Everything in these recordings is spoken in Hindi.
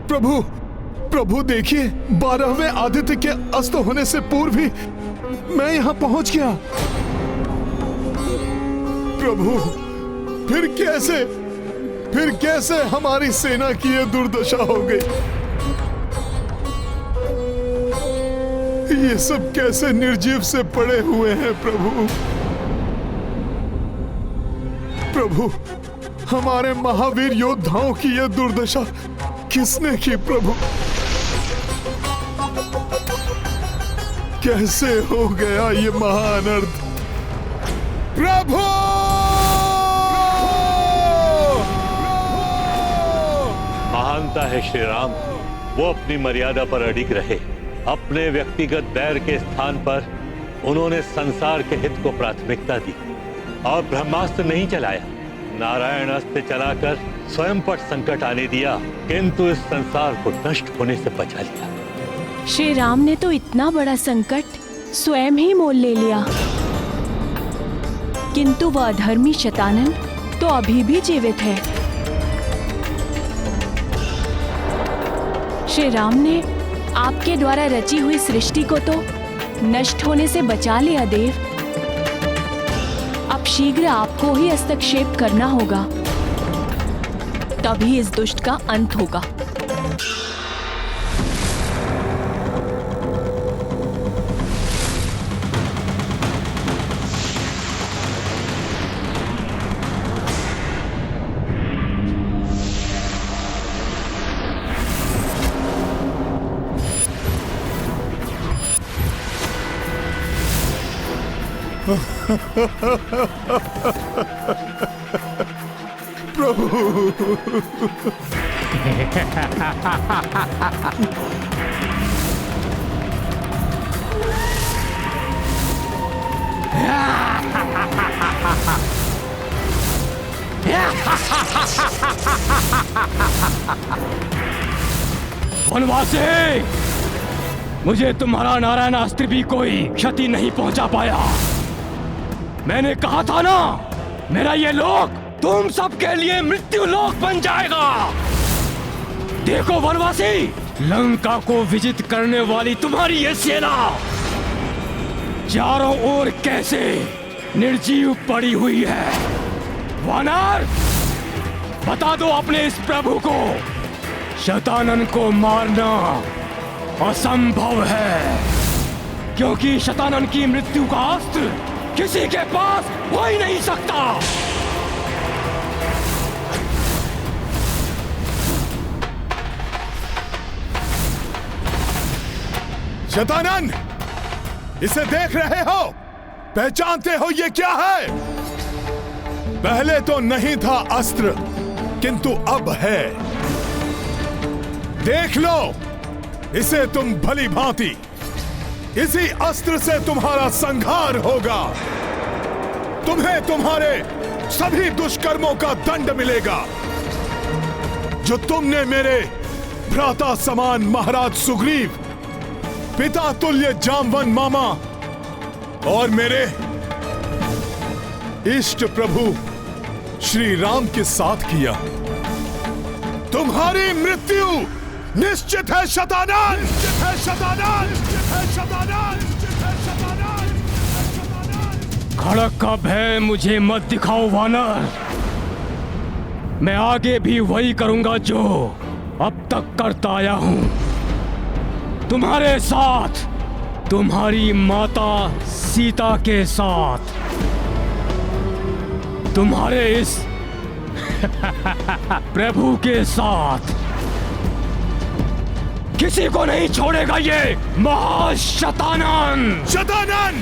प्रभु प्रभु देखिए, 12वें आदित्य के अस्त होने से पूर्व ही मैं यहाँ पहुंच गया। प्रभु फिर कैसे हमारी सेना की ये दुर्दशा हो गई? ये सब कैसे निर्जीव से पड़े हुए हैं प्रभु? प्रभु, हमारे महावीर योद्धाओं की ये दुर्दशा किसने की प्रभु? कैसे हो गया ये महाअनर्थ प्रभु? महानता है श्री राम, वो अपनी मर्यादा पर अडिग रहे। अपने व्यक्तिगत बैर के स्थान पर उन्होंने संसार के हित को प्राथमिकता दी और ब्रह्मास्त्र नहीं चलाया। नारायण अस्त्र चलाकर स्वयं पर संकट आने दिया, किंतु इस संसार को नष्ट होने से बचा लिया। श्री राम ने तो इतना बड़ा संकट स्वयं ही मोल ले लिया, किंतु वह अधर्मी शतानन तो अभी भी जीवित है। श्री राम ने आपके द्वारा रची हुई सृष्टि को तो नष्ट होने से बचा लिया देव। अब शीघ्र आपको ही हस्तक्षेप करना होगा, तभी इस दुष्ट का अंत होगा। प्रभु वनवासी, मुझे तुम्हारा नारायण अस्त्र भी कोई क्षति नहीं पहुंचा पाया। मैंने कहा था ना, मेरा ये लोक तुम सबके लिए मृत्यु लोक बन जाएगा। देखो वनवासी, लंका को विजित करने वाली तुम्हारी ये सेना चारों ओर कैसे निर्जीव पड़ी हुई है। वानर, बता दो अपने इस प्रभु को, शतानन को मारना असंभव है, क्योंकि शतानन की मृत्यु का अस्त्र किसी के पास हो ही नहीं सकता। शतानन, इसे देख रहे हो? पहचानते हो ये क्या है? पहले तो नहीं था अस्त्र, किंतु अब है। देख लो इसे तुम भली भांति। इसी अस्त्र से तुम्हारा संहार होगा। तुम्हें तुम्हारे सभी दुष्कर्मों का दंड मिलेगा जो तुमने मेरे भ्राता समान महाराज सुग्रीव, पिता तुल्य जामवन मामा और मेरे इष्ट प्रभु श्री राम के साथ किया। तुम्हारी मृत्यु निश्चित है शतानन, निश्चित है शतानन, निश्चित है शतानन, निश्चित है शतानन, खड़क का भय मुझे मत दिखाओ वानर। मैं आगे भी वही करूंगा जो अब तक करता आया हूं। तुम्हारे साथ, तुम्हारी माता सीता के साथ, तुम्हारे इस प्रभु के साथ किसी को नहीं छोड़ेगा ये महाशतानन। शतानन,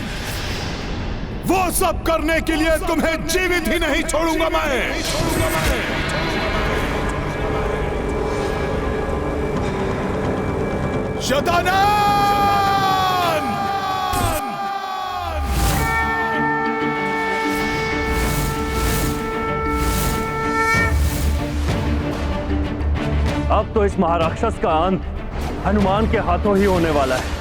वो सब करने के लिए तुम्हें जीवित ही नहीं छोड़ूंगा मैं। शतानन! अब तो इस महाराक्षस का अंत हनुमान के हाथों ही होने वाला है।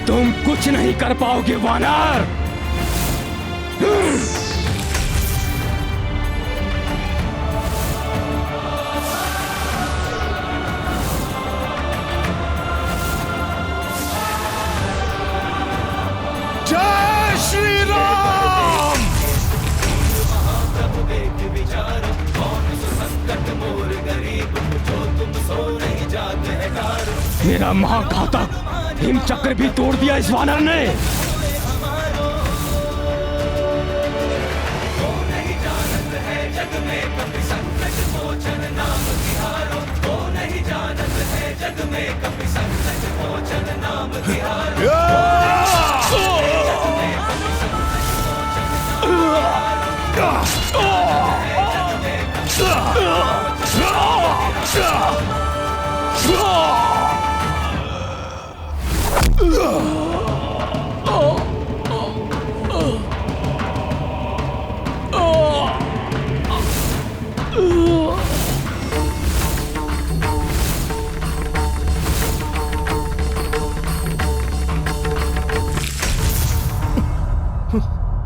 तुम कुछ नहीं कर पाओगे वानर। जय श्री राम। मेरा महाघातक हिम चक्र भी तोड़ दिया इस वानर ने।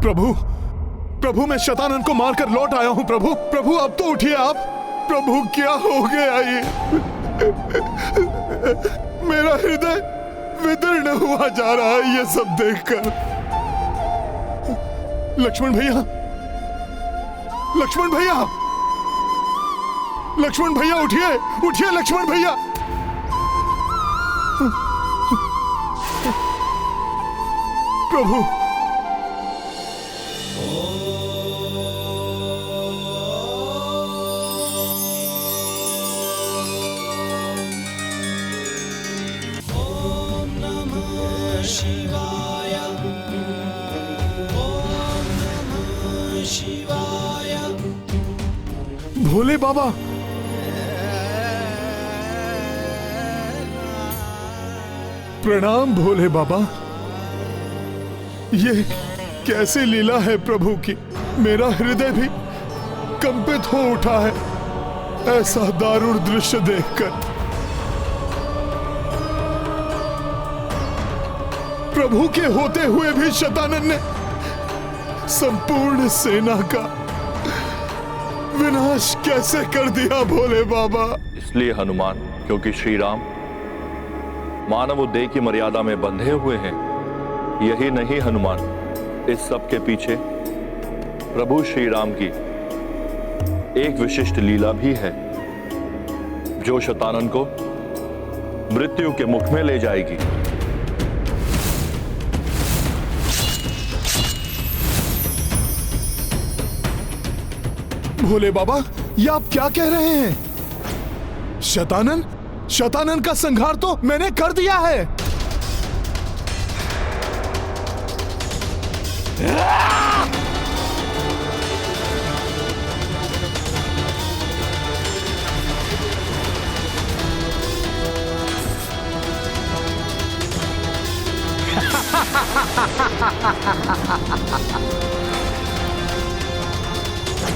प्रभु, प्रभु मैं शतानन को मारकर लौट आया हूं। प्रभु, प्रभु अब तो उठिए आप। प्रभु क्या हो गया ये? मेरा हृदय विदीर्ण हुआ जा रहा है ये सब देखकर। लक्ष्मण भैया, लक्ष्मण भैया, लक्ष्मण भैया उठिए, उठिए लक्ष्मण भैया। प्रभु, भोले बाबा, प्रणाम भोले बाबा। ये कैसी लीला है प्रभु की। मेरा हृदय भी कंपित हो उठा है ऐसा दारुण दृश्य देखकर। प्रभु के होते हुए भी शतानन ने संपूर्ण सेना का विनाश कैसे कर दिया भोले बाबा? इसलिए हनुमान, क्योंकि श्री राम मानव देह की मर्यादा में बंधे हुए हैं। यही नहीं हनुमान, इस सब के पीछे प्रभु श्री राम की एक विशिष्ट लीला भी है जो शतानन को मृत्यु के मुख में ले जाएगी। भोले बाबा, ये आप क्या कह रहे हैं? शतानन, शतानन का संहार तो मैंने कर दिया है।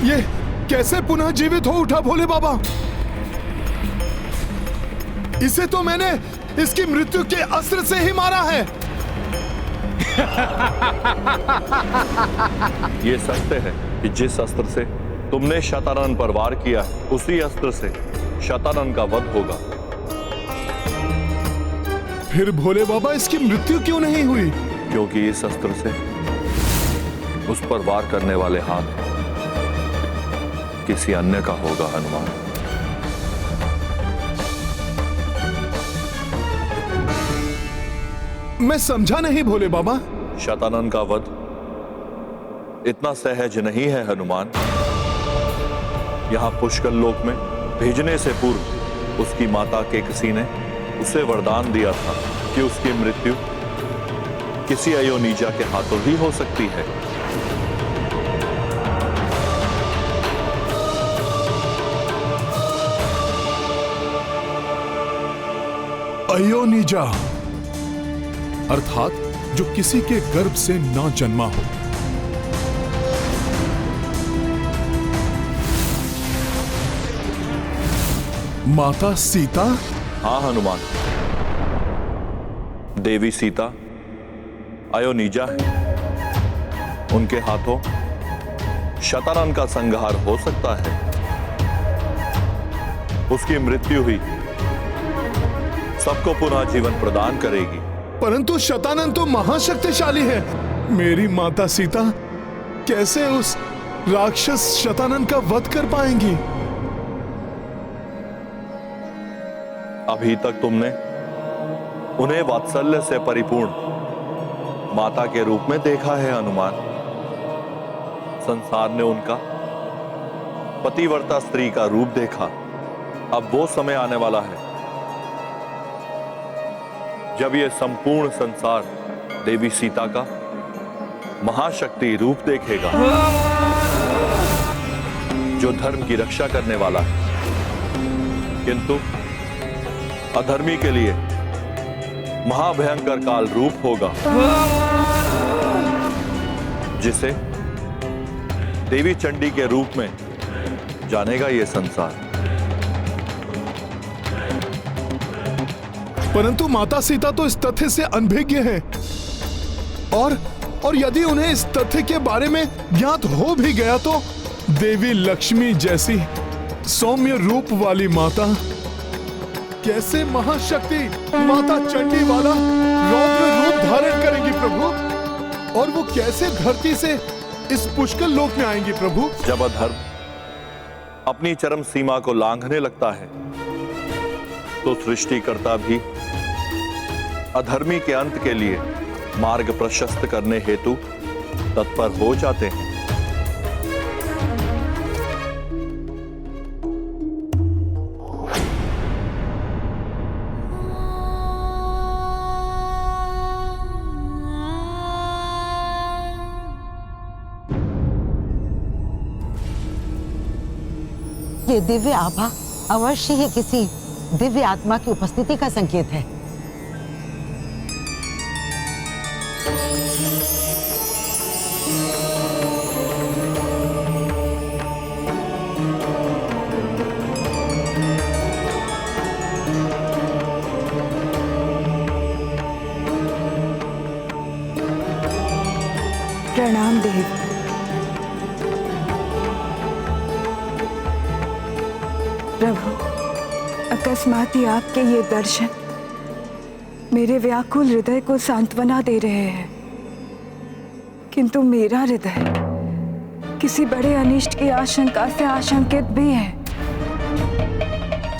ये कैसे पुनः जीवित हो उठा भोले बाबा? इसे तो मैंने इसकी मृत्यु के अस्त्र से ही मारा है। ये सत्य है कि जिस अस्त्र से तुमने शतानन पर वार किया है, उसी अस्त्र से शतानन का वध होगा। फिर भोले बाबा इसकी मृत्यु क्यों नहीं हुई? क्योंकि इस अस्त्र से उस पर वार करने वाले हाथ किसी अन्य का होगा हनुमान। मैं समझा नहीं भोले बाबा। शतानन का वध इतना सहज नहीं है हनुमान। यहां पुष्कर लोक में भेजने से पूर्व उसकी माता के किसी ने उसे वरदान दिया था कि उसकी मृत्यु किसी अयोनिजा के हाथों ही हो सकती है। अयोनिजा अर्थात जो किसी के गर्भ से ना जन्मा हो। माता सीता? हाँ हनुमान, देवी सीता अयोनिजा है। उनके हाथों शतानन का संहार हो सकता है। उसकी मृत्यु हुई सबको पुनः जीवन प्रदान करेगी। परंतु शतानन तो महाशक्तिशाली है। मेरी माता सीता कैसे उस राक्षस शतानन का वध कर पाएंगी? अभी तक तुमने उन्हें वात्सल्य से परिपूर्ण माता के रूप में देखा है हनुमान। संसार ने उनका पतिव्रता स्त्री का रूप देखा। अब वो समय आने वाला है जब यह संपूर्ण संसार देवी सीता का महाशक्ति रूप देखेगा, जो धर्म की रक्षा करने वाला है, किंतु अधर्मी के लिए महाभयंकर काल रूप होगा, जिसे देवी चंडी के रूप में जानेगा ये संसार। परंतु माता सीता तो इस तथ्य से अनभिज्ञ हैं। और यदि उन्हें इस तथ्य के बारे में ज्ञात हो भी गया तो देवी लक्ष्मी जैसी सौम्य रूप वाली माता कैसे महाशक्ति माता चंडी वाला रौद्र रूप धारण करेंगी प्रभु? और वो कैसे धरती से इस पुष्कर लोक में आएंगी प्रभु? जब अधर्म अपनी चरम सीमा को लांघने लगता है तो सृष्टिकर्ता भी अधर्मी के अंत के लिए मार्ग प्रशस्त करने हेतु तत्पर हो जाते हैं। ये दिव्य आभा अवश्य ही किसी दिव्य आत्मा की उपस्थिति का संकेत है। प्रणाम देव। प्रभु, अकस्मात ही आपके ये दर्शन मेरे व्याकुल हृदय को सांत्वना दे रहे हैं, किंतु मेरा हृदय किसी बड़े अनिष्ट की आशंका से आशंकित भी है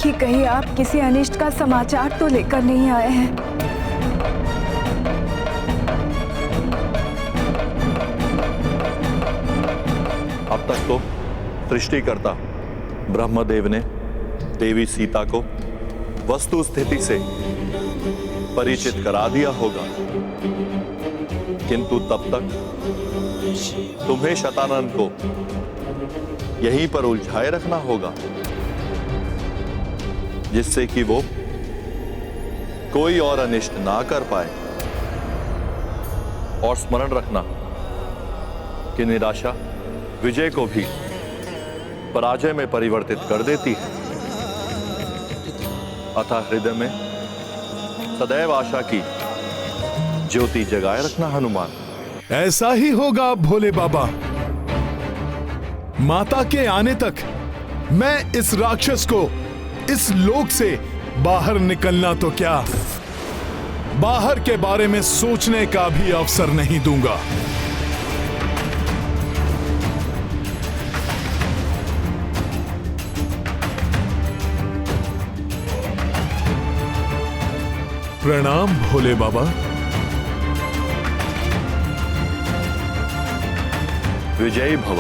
कि कहीं आप किसी अनिष्ट का समाचार तो लेकर नहीं आए हैं। अब तक तो सृष्टिकर्ता ब्रह्मदेव ने देवी सीता को वस्तु स्थिति से परिचित करा दिया होगा, किंतु तब तक तुम्हें शतानन को यहीं पर उलझाए रखना होगा, जिससे कि वो कोई और अनिष्ट ना कर पाए। और स्मरण रखना कि निराशा विजय को भी पराजय में परिवर्तित कर देती है। अतः हृदय में सदैव आशा की ज्योति जगाए रखना हनुमान। ऐसा ही होगा भोले बाबा। माता के आने तक मैं इस राक्षस को इस लोक से बाहर निकलना तो क्या, बाहर के बारे में सोचने का भी अवसर नहीं दूंगा। प्रणाम भोले बाबा। विजयी भव।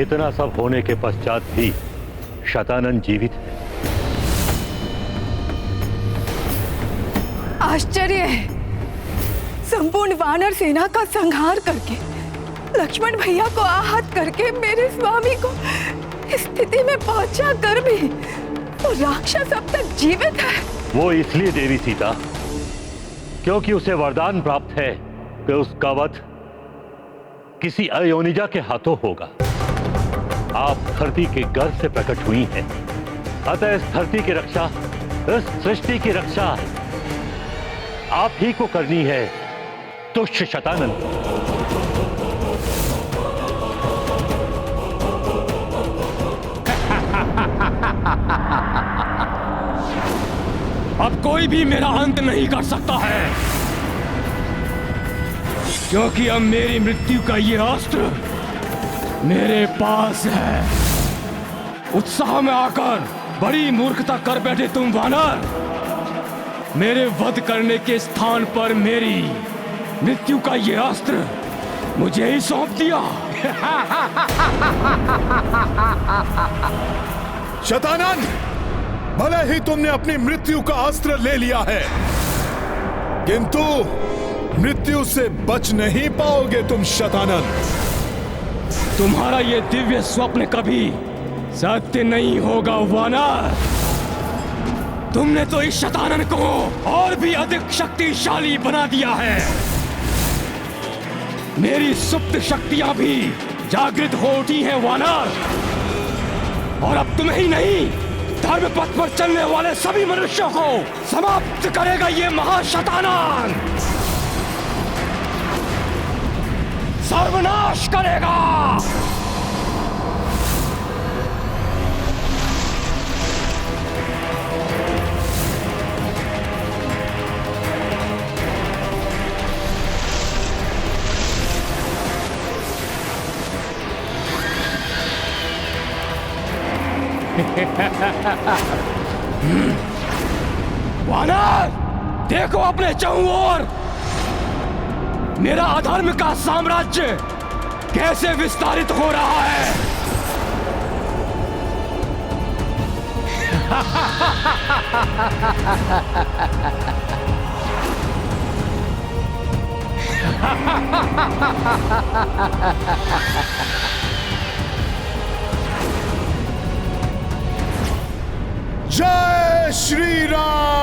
इतना सब होने के पश्चात भी शतानन जीवित है। आश्चर्य है, संपूर्ण वानर सेना का संहार करके, लक्ष्मण भैया को आहत करके, मेरे स्वामी को इस स्थिति में पहुंचा कर भी वो राक्षस अब तक जीवित है। वो इसलिए देवी सीता क्योंकि उसे वरदान प्राप्त है कि उसका वध किसी अयोनिजा के हाथों होगा। आप धरती के गर्भ से प्रकट हुई हैं, अतः इस धरती की रक्षा, इस सृष्टि की रक्षा आप ही को करनी है, तुच्छ शतानन। अब कोई भी मेरा अंत नहीं कर सकता है, क्योंकि अब मेरी मृत्यु का ये अस्त्र मेरे पास है। उत्साह में आकर बड़ी मूर्खता कर बैठे तुम वानर। मेरे वध करने के स्थान पर मेरी मृत्यु का ये अस्त्र मुझे ही सौंप दिया। शतानन, भले ही तुमने अपनी मृत्यु का अस्त्र ले लिया है, किंतु मृत्यु से बच नहीं पाओगे तुम शतानन। तुम्हारा ये दिव्य स्वप्न कभी सत्य नहीं होगा वानर। तुमने तो इस शतानन को और भी अधिक शक्तिशाली बना दिया है। मेरी सुप्त शक्तियां भी जागृत हो उठी हैं वानर, और अब तुम्हें ही नहीं, धर्म पथ पर चलने वाले सभी मनुष्यों को समाप्त करेगा ये महाशतानन, सर्वनाश करेगा। वानर, देखो अपने चारों ओर मेरा अधर्म का साम्राज्य कैसे विस्तारित हो रहा है। जय श्री राम।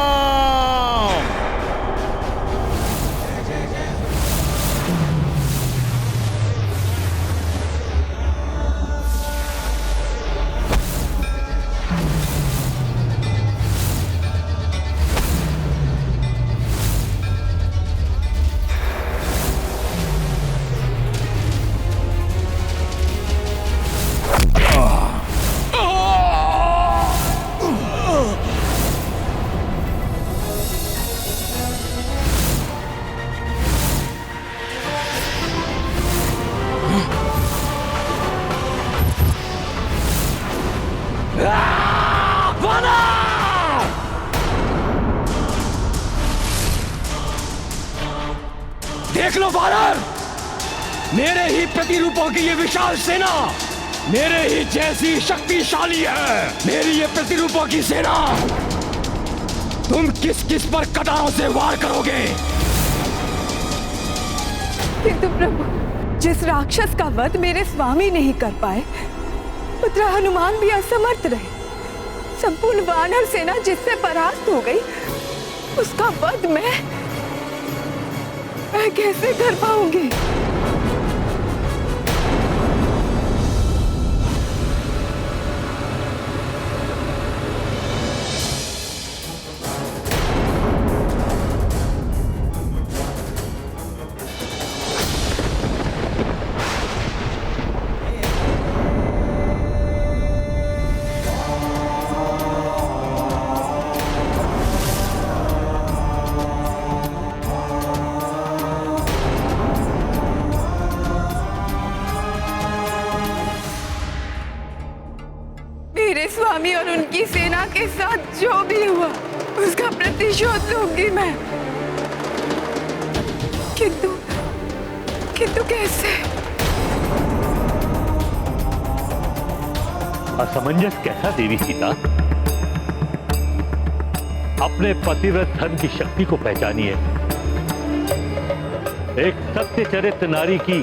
देख लो वानर, मेरे ही प्रतिरूपों की ये विशाल सेना मेरे ही जैसी शक्तिशाली है। मेरी ये प्रतिरूपों की सेना, तुम किस किस पर कटारों से वार करोगे? किंतु प्रभु, जिस राक्षस का वध मेरे स्वामी नहीं कर पाए, पुत्र हनुमान भी असमर्थ रहे। संपूर्ण वानर सेना जिससे परास्त हो गई, उसका वध मैं कैसे कर पाऊंगी? मेरे स्वामी और उनकी सेना के साथ जो भी हुआ, उसका प्रतिशोध लूंगी मैं। किंतु कैसे? असमंजस कैसा देवी सीता? अपने पतिव्रत धर्म की शक्ति को पहचानिए। एक सत्य चरित्र नारी की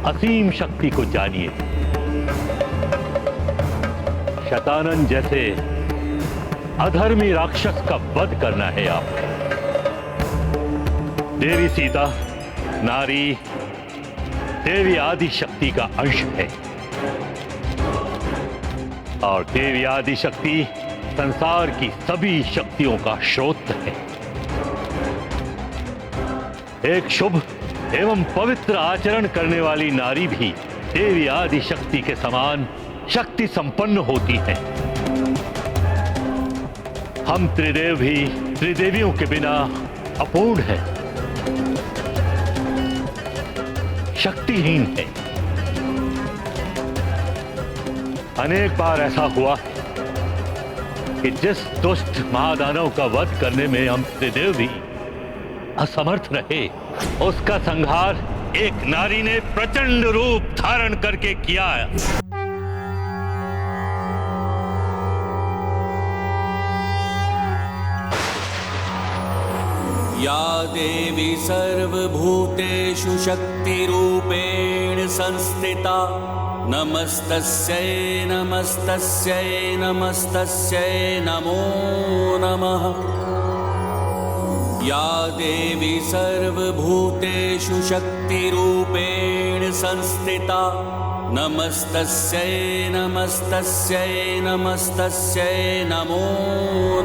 असीम शक्ति को जानिए। शतानन जैसे अधर्मी राक्षस का वध करना है आपको, देवी सीता नारी देवी आदि शक्ति का अंश है और देवी आदि शक्ति संसार की सभी शक्तियों का स्रोत है। एक शुभ एवं पवित्र आचरण करने वाली नारी भी देवी आदि शक्ति के समान शक्ति संपन्न होती है। हम त्रिदेव भी त्रिदेवियों के बिना अपूर्ण हैं, शक्तिहीन है। अनेक बार ऐसा हुआ कि जिस दुष्ट महादानव का वध करने में हम त्रिदेव भी असमर्थ रहे, उसका संहार एक नारी ने प्रचंड रूप धारण करके किया है। या देवी सर्वभूतेषु शक्तिरूपेण संस्थिता नमस्तस्यै नमस्तस्यै नमस्तस्यै नमो नमः। या देवी सर्वभूतेषु शक्तिरूपेण संस्थिता नमस्तस्यै नमस्तस्यै नमस्तस्यै नमो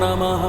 नमः।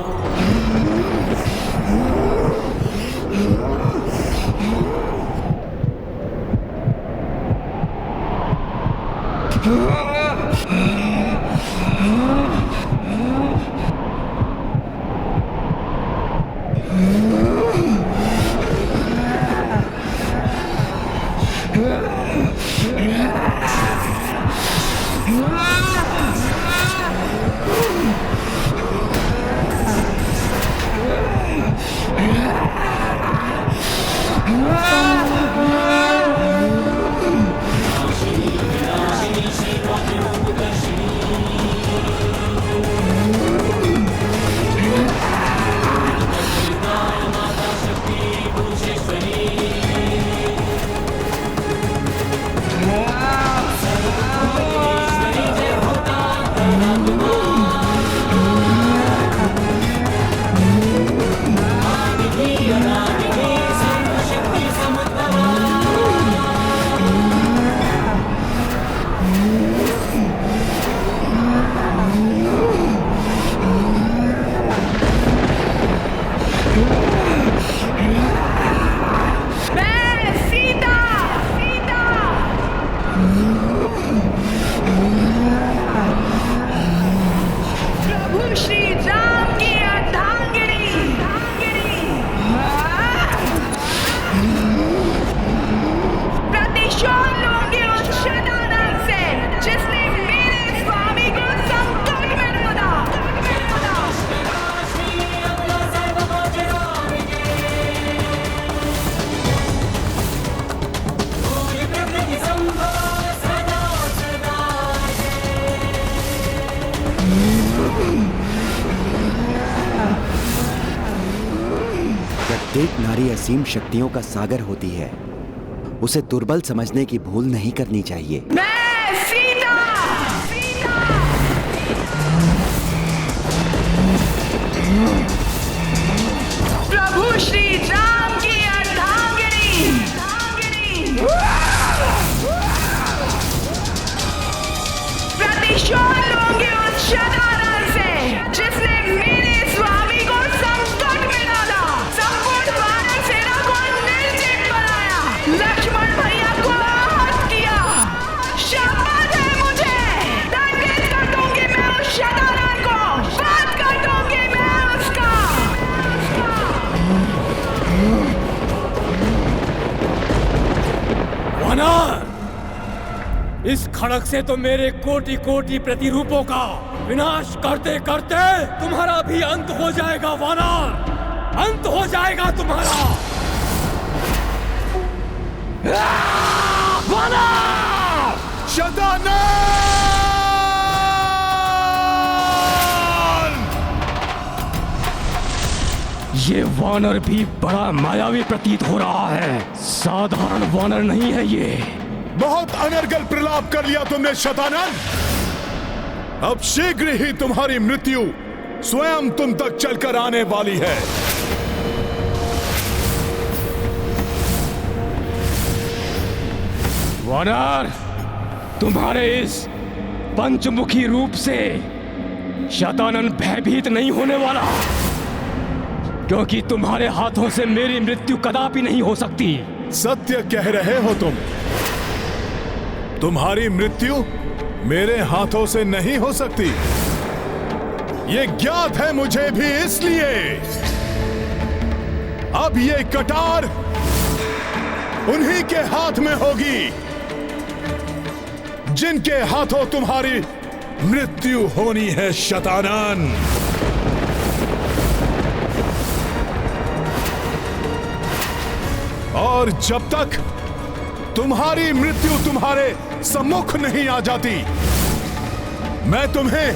प्रत्येक नारी असीम शक्तियों का सागर होती है, उसे दुर्बल समझने की भूल नहीं करनी चाहिए। प्रभु श्री राम की अर्धांगिनी प्रतिशोध लूंगी उस शतानन से जिसने मेरे स्वामी को संकट में डाला, संपूर्ण वानर सेना को निर्जीव बनाया, लक्ष्मण भैया को आहत किया। शपथ है मुझे, दंडित कर दूंगी मैं उस शतानन को, वध कर दूंगी मैं उसका। वानर, इस खड़क से तो मेरे कोटि कोटि प्रतिरूपों का विनाश करते करते तुम्हारा भी अंत हो जाएगा वानर, अंत हो जाएगा तुम्हारा। वानर! शतानन! ये वानर भी बड़ा मायावी प्रतीत हो रहा है, साधारण वानर नहीं है ये। बहुत अनर्गल प्रलाप कर लिया तुमने शतानन। अब शीघ्र ही तुम्हारी मृत्यु स्वयं तुम तक चलकर आने वाली है। वानर, तुम्हारे इस पंचमुखी रूप से शतानन भयभीत नहीं होने वाला, क्योंकि तुम्हारे हाथों से मेरी मृत्यु कदापि नहीं हो सकती। सत्य कह रहे हो तुम। तुम्हारी मृत्यु मेरे हाथों से नहीं हो सकती। ये ज्ञात है मुझे भी, इसलिए अब ये कटार उन्हीं के हाथ में होगी जिनके हाथों तुम्हारी मृत्यु होनी है शतानन। और जब तक तुम्हारी मृत्यु तुम्हारे सम्मुख नहीं आ जाती, मैं तुम्हें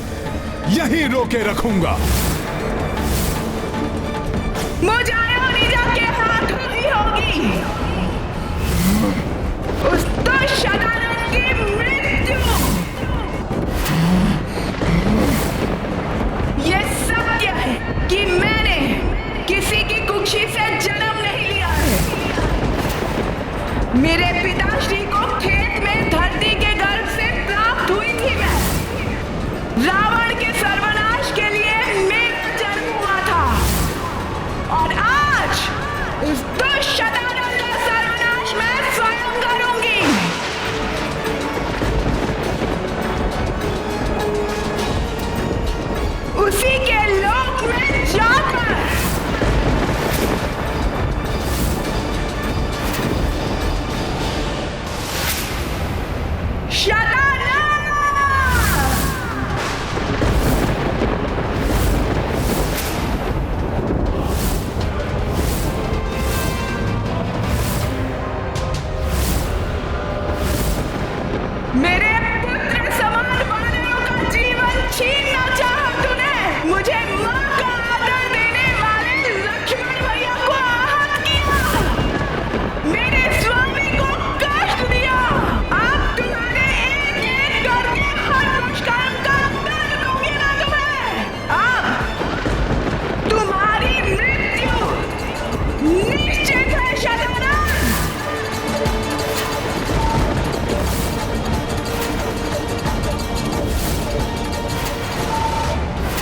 यहीं रोके रखूंगा। मुजायोनिजा के हाथों ही होगी उस दुष्ट शतानन की मृत्यु। ये सत्य है कि मैंने किसी की कुक्षी से जन्म नहीं लिया है। मेरे पिताश्री को खेत में धरती के गर्भ से प्राप्त हुई थी मैं। रावण के सर्वनाश के लिए मेरा जन्म हुआ था, और आज उस दुष्ट शतानन का सर्वनाश मैं स्वयं करूंगी। उसी के लोक में जाकर मेरे पुत्र समान वानरों का जीवन छीनना चाहा तूने। मुझे मां का आदर देने वाले लक्ष्मण भैया को आहत किया, मेरे स्वामी को कष्ट दिया। आप तुम्हारे एक-एक करके हर दुष्कर्म का दंड दूंगी ना तुम्हें। अब तुम्हारी मृत्यु निश्चित है शतानन।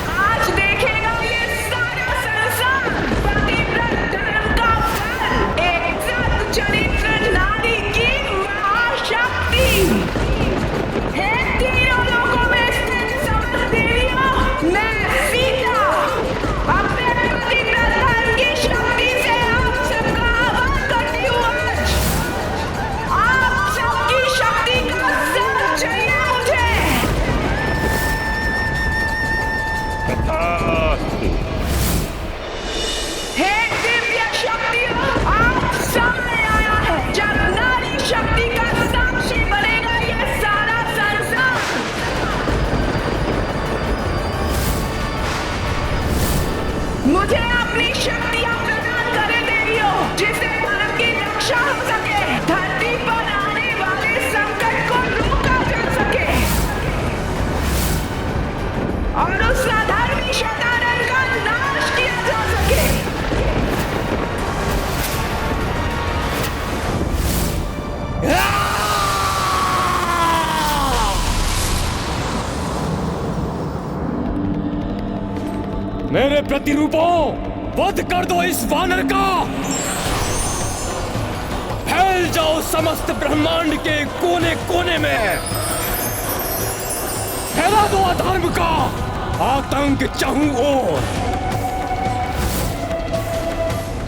आज देखेगा ये सारा संसार पतिव्रत धर्म का फल, एक सत चरित्र नारी की महाशक्ति। हे तीनों लोकों में स्थित समस्त देवियों, मैं सीता अपने पतिव्रत धर्म की शक्ति से आप सबका आह्वान करती हूँ। आज आप सबकी शक्ति का साथ चाहिए मुझे। हे दिव्य शक्तियों, आज समय आया है जब नारी शक्ति का साक्षी बनेगा ये सारा संसार। मुझे अपनी शक्तियां प्रदान करें देवियों, जिससे धर्म की रक्षा हो सके, धरती पर आने वाले संकट को रोका जा सके और उस अधर्मी शतानन का नाश किया जा सके। मेरे प्रतिरूपों, वध कर दो इस वानर का। फैल जाओ समस्त ब्रह्मांड के कोने कोने में। फैला दो अधर्म का आतंक चाहूं ओर।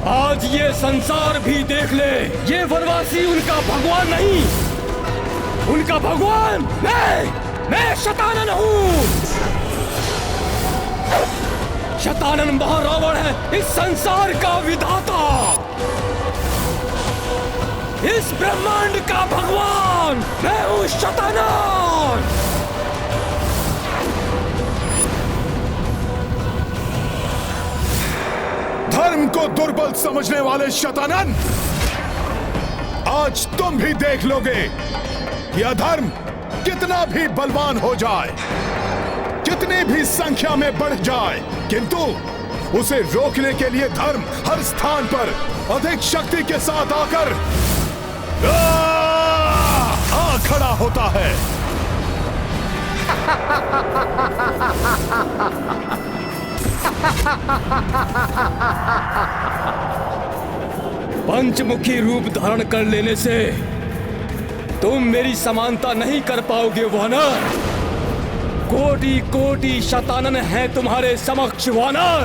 आज ये संसार भी देख ले, ये वनवासी उनका भगवान नहीं, उनका भगवान मैं शतानन हूं। शतानन महारावण है इस संसार का विधाता, इस ब्रह्मांड का भगवान। मैं हूं शतानन। धर्म को दुर्बल समझने वाले शतानन, आज तुम भी देख लोगे कि अधर्म कितना भी बलवान हो जाए, कितनी भी संख्या में बढ़ जाए, किंतु उसे रोकने के लिए धर्म हर स्थान पर अधिक शक्ति के साथ आकर खड़ा होता है। पंचमुखी रूप धारण कर लेने से तुम मेरी समानता नहीं कर पाओगे वानर। कोटि कोटि शतानन है तुम्हारे समक्ष वानर।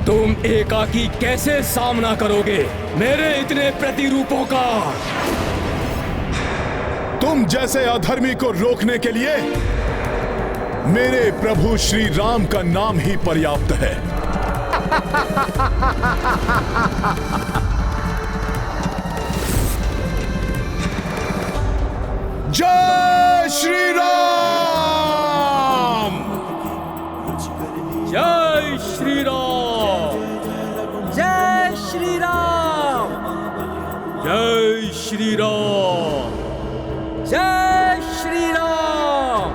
तुम एकाकी कैसे सामना करोगे मेरे इतने प्रतिरूपों का? तुम जैसे अधर्मी को रोकने के लिए मेरे प्रभु श्री राम का नाम ही पर्याप्त है। जय श्री राम! जय श्री राम! जय श्री राम! जय श्री राम! जय श्री राम!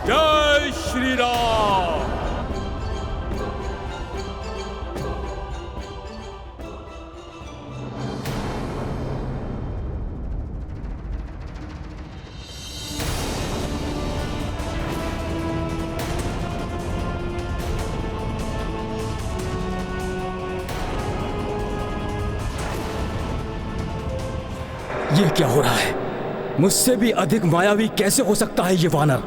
जय श्री राम! ये क्या हो रहा है? मुझसे भी अधिक मायावी कैसे हो सकता है ये वानर?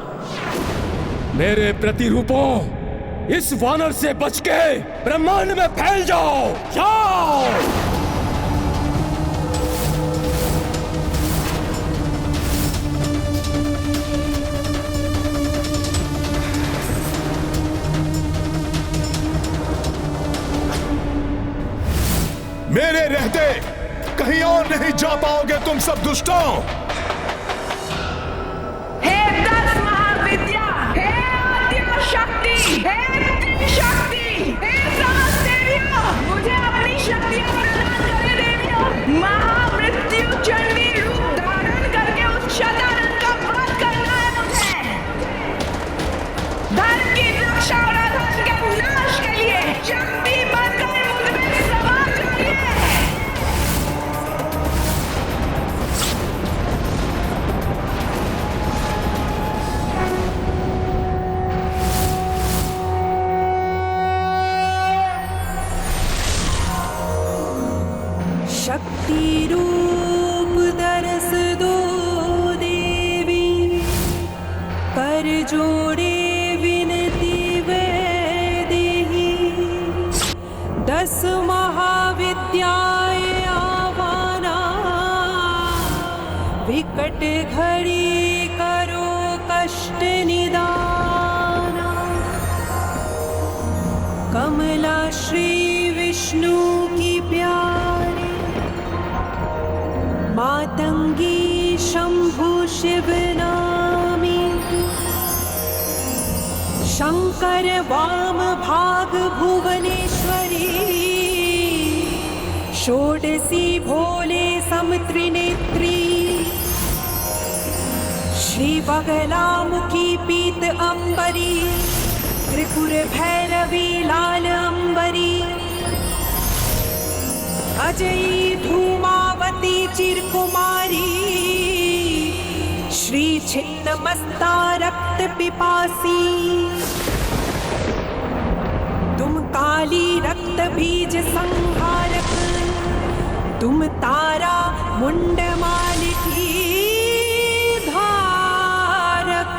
मेरे प्रतिरूपों, इस वानर से बच के ब्रह्मांड में फैल जाओ! जाओ! मेरे रहते कहीं और नहीं जा पाओगे तुम सब दुष्टों। हे 10 महाविद्या, हे आद्य शक्ति, हे त्रिशक्ति, हे समस्त देवियों, मुझे अपनी शक्तियां प्रदान करें देवियों। महामृत्यु चंडी रूप धारण करके उस शतानन का वध करना है मुझे। धर्म की रक्षा और अधर्म के नाश के लिए शक्ति बनकर मुझमें समा जाइए। शक्ति रूप दरस दो देवी, कर जोड़े विनती वे देही। 10 महाविद्याएं आवाना, विकट घड़ी करो कष्ट निदाना। कमला श्री विष्णु की प्यारी, मातंगी शंभु शिव नामी। शंकर वाम भाग भुवनेश्वरी, षोडशी भोले समत्रिनेत्री। श्री बगलामुखी पीत अंबरी, त्रिपुर भैरवी लाल अंबरी। अजयी धूमावती चिरकुमारी, श्री छिन्नमस्ता रक्त पिपासी। तुम काली रक्त बीज संहारक, तुम तारा मुंड मालिकी धारक।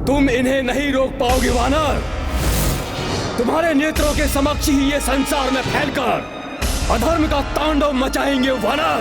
तुम इन्हें नहीं रोक पाओगे वानर। तुम्हारे नेत्रों के समक्ष ही ये संसार में फैलकर अधर्म का तांडव मचाएंगे वानर।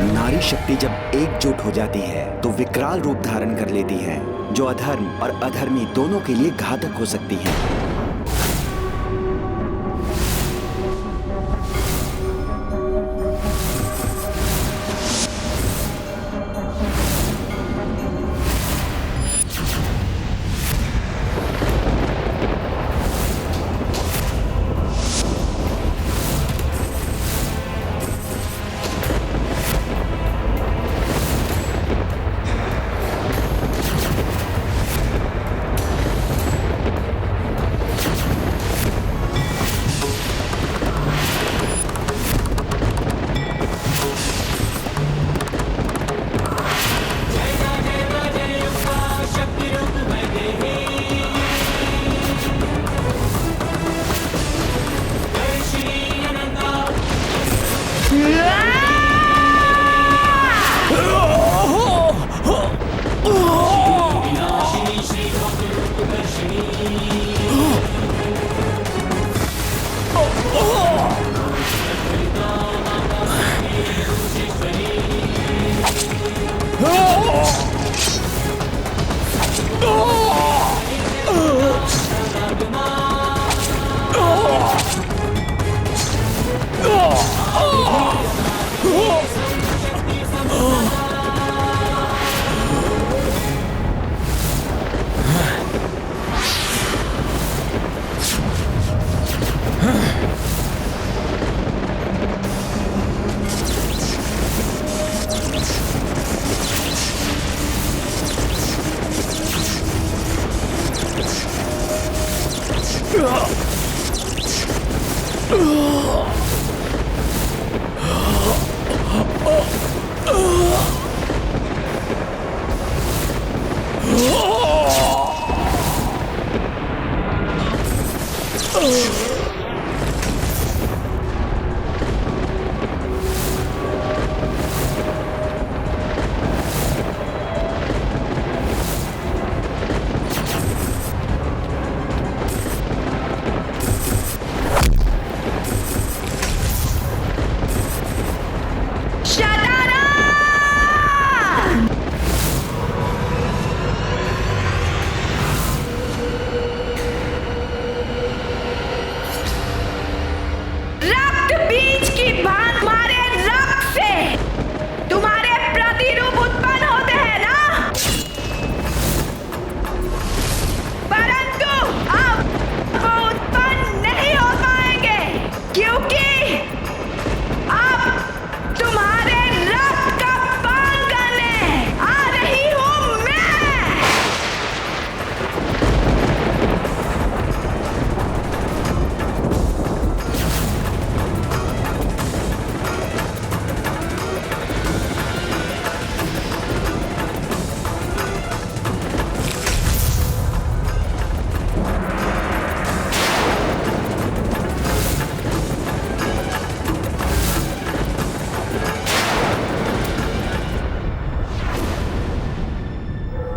नारी शक्ति जब एकजुट हो जाती है तो विकराल रूप धारण कर लेती है, जो अधर्म और अधर्मी दोनों के लिए घातक हो सकती है।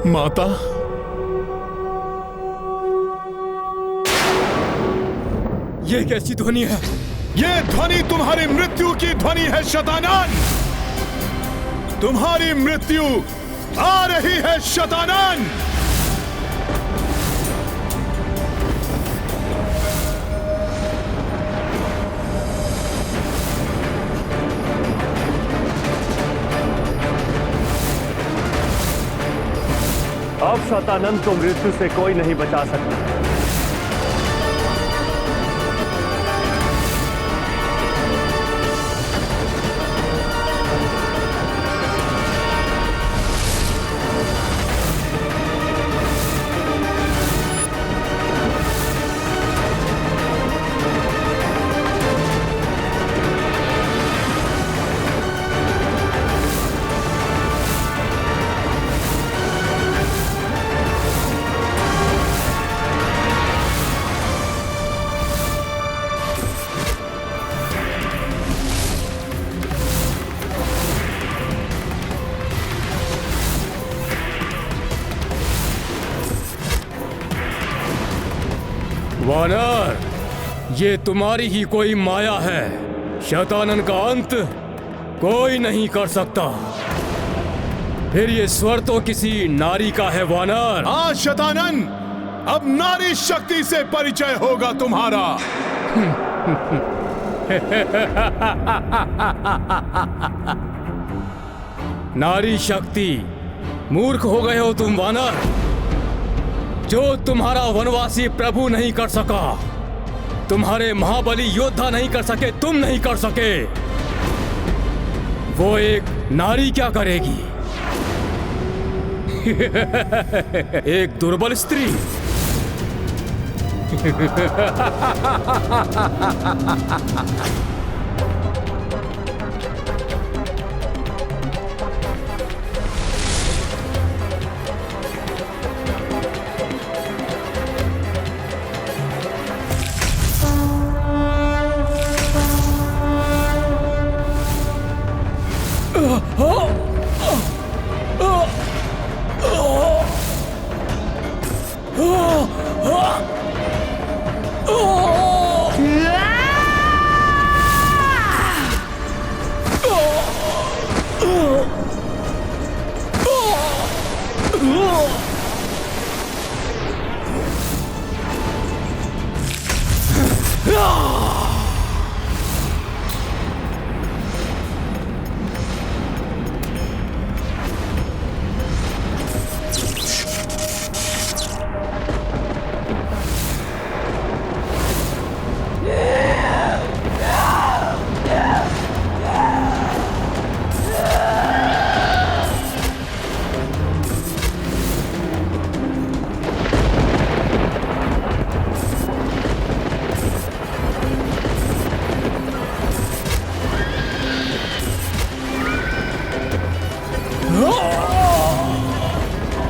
माता, ये कैसी ध्वनि है? ये ध्वनि तुम्हारी मृत्यु की ध्वनि है शतानन। तुम्हारी मृत्यु आ रही है शतानन। अब शतानंद को मृत्यु से कोई नहीं बचा सकता। वानर, ये तुम्हारी ही कोई माया है। शैतानन का अंत कोई नहीं कर सकता। फिर ये स्वर तो किसी नारी का है वानर। हाँ शतानन, अब नारी शक्ति से परिचय होगा तुम्हारा। नारी शक्ति, मूर्ख हो गए हो तुम वानर। जो तुम्हारा वनवासी प्रभु नहीं कर सका, तुम्हारे महाबली योद्धा नहीं कर सके, तुम नहीं कर सके, वो एक नारी क्या करेगी? एक दुर्बल स्त्री।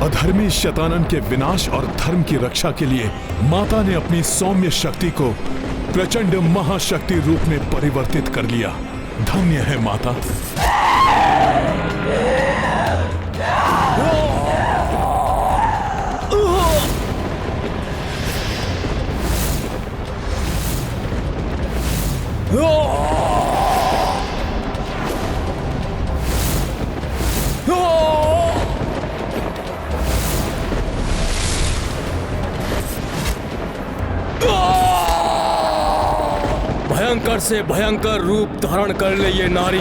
अधर्मी शतानन के विनाश और धर्म की रक्षा के लिए माता ने अपनी सौम्य शक्ति को प्रचंड महाशक्ति रूप में परिवर्तित कर लिया। धन्य है माता। भयंकर से भयंकर रूप धारण कर ले ये नारी,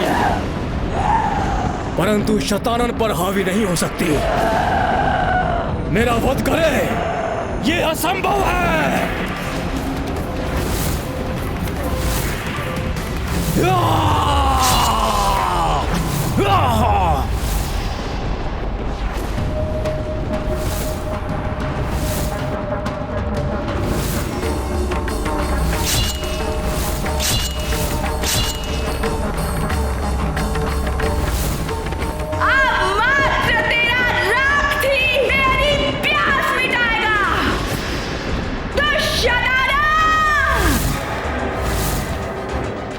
परंतु शतानन पर हावी नहीं हो सकती। मेरा वध करे, ये असंभव है।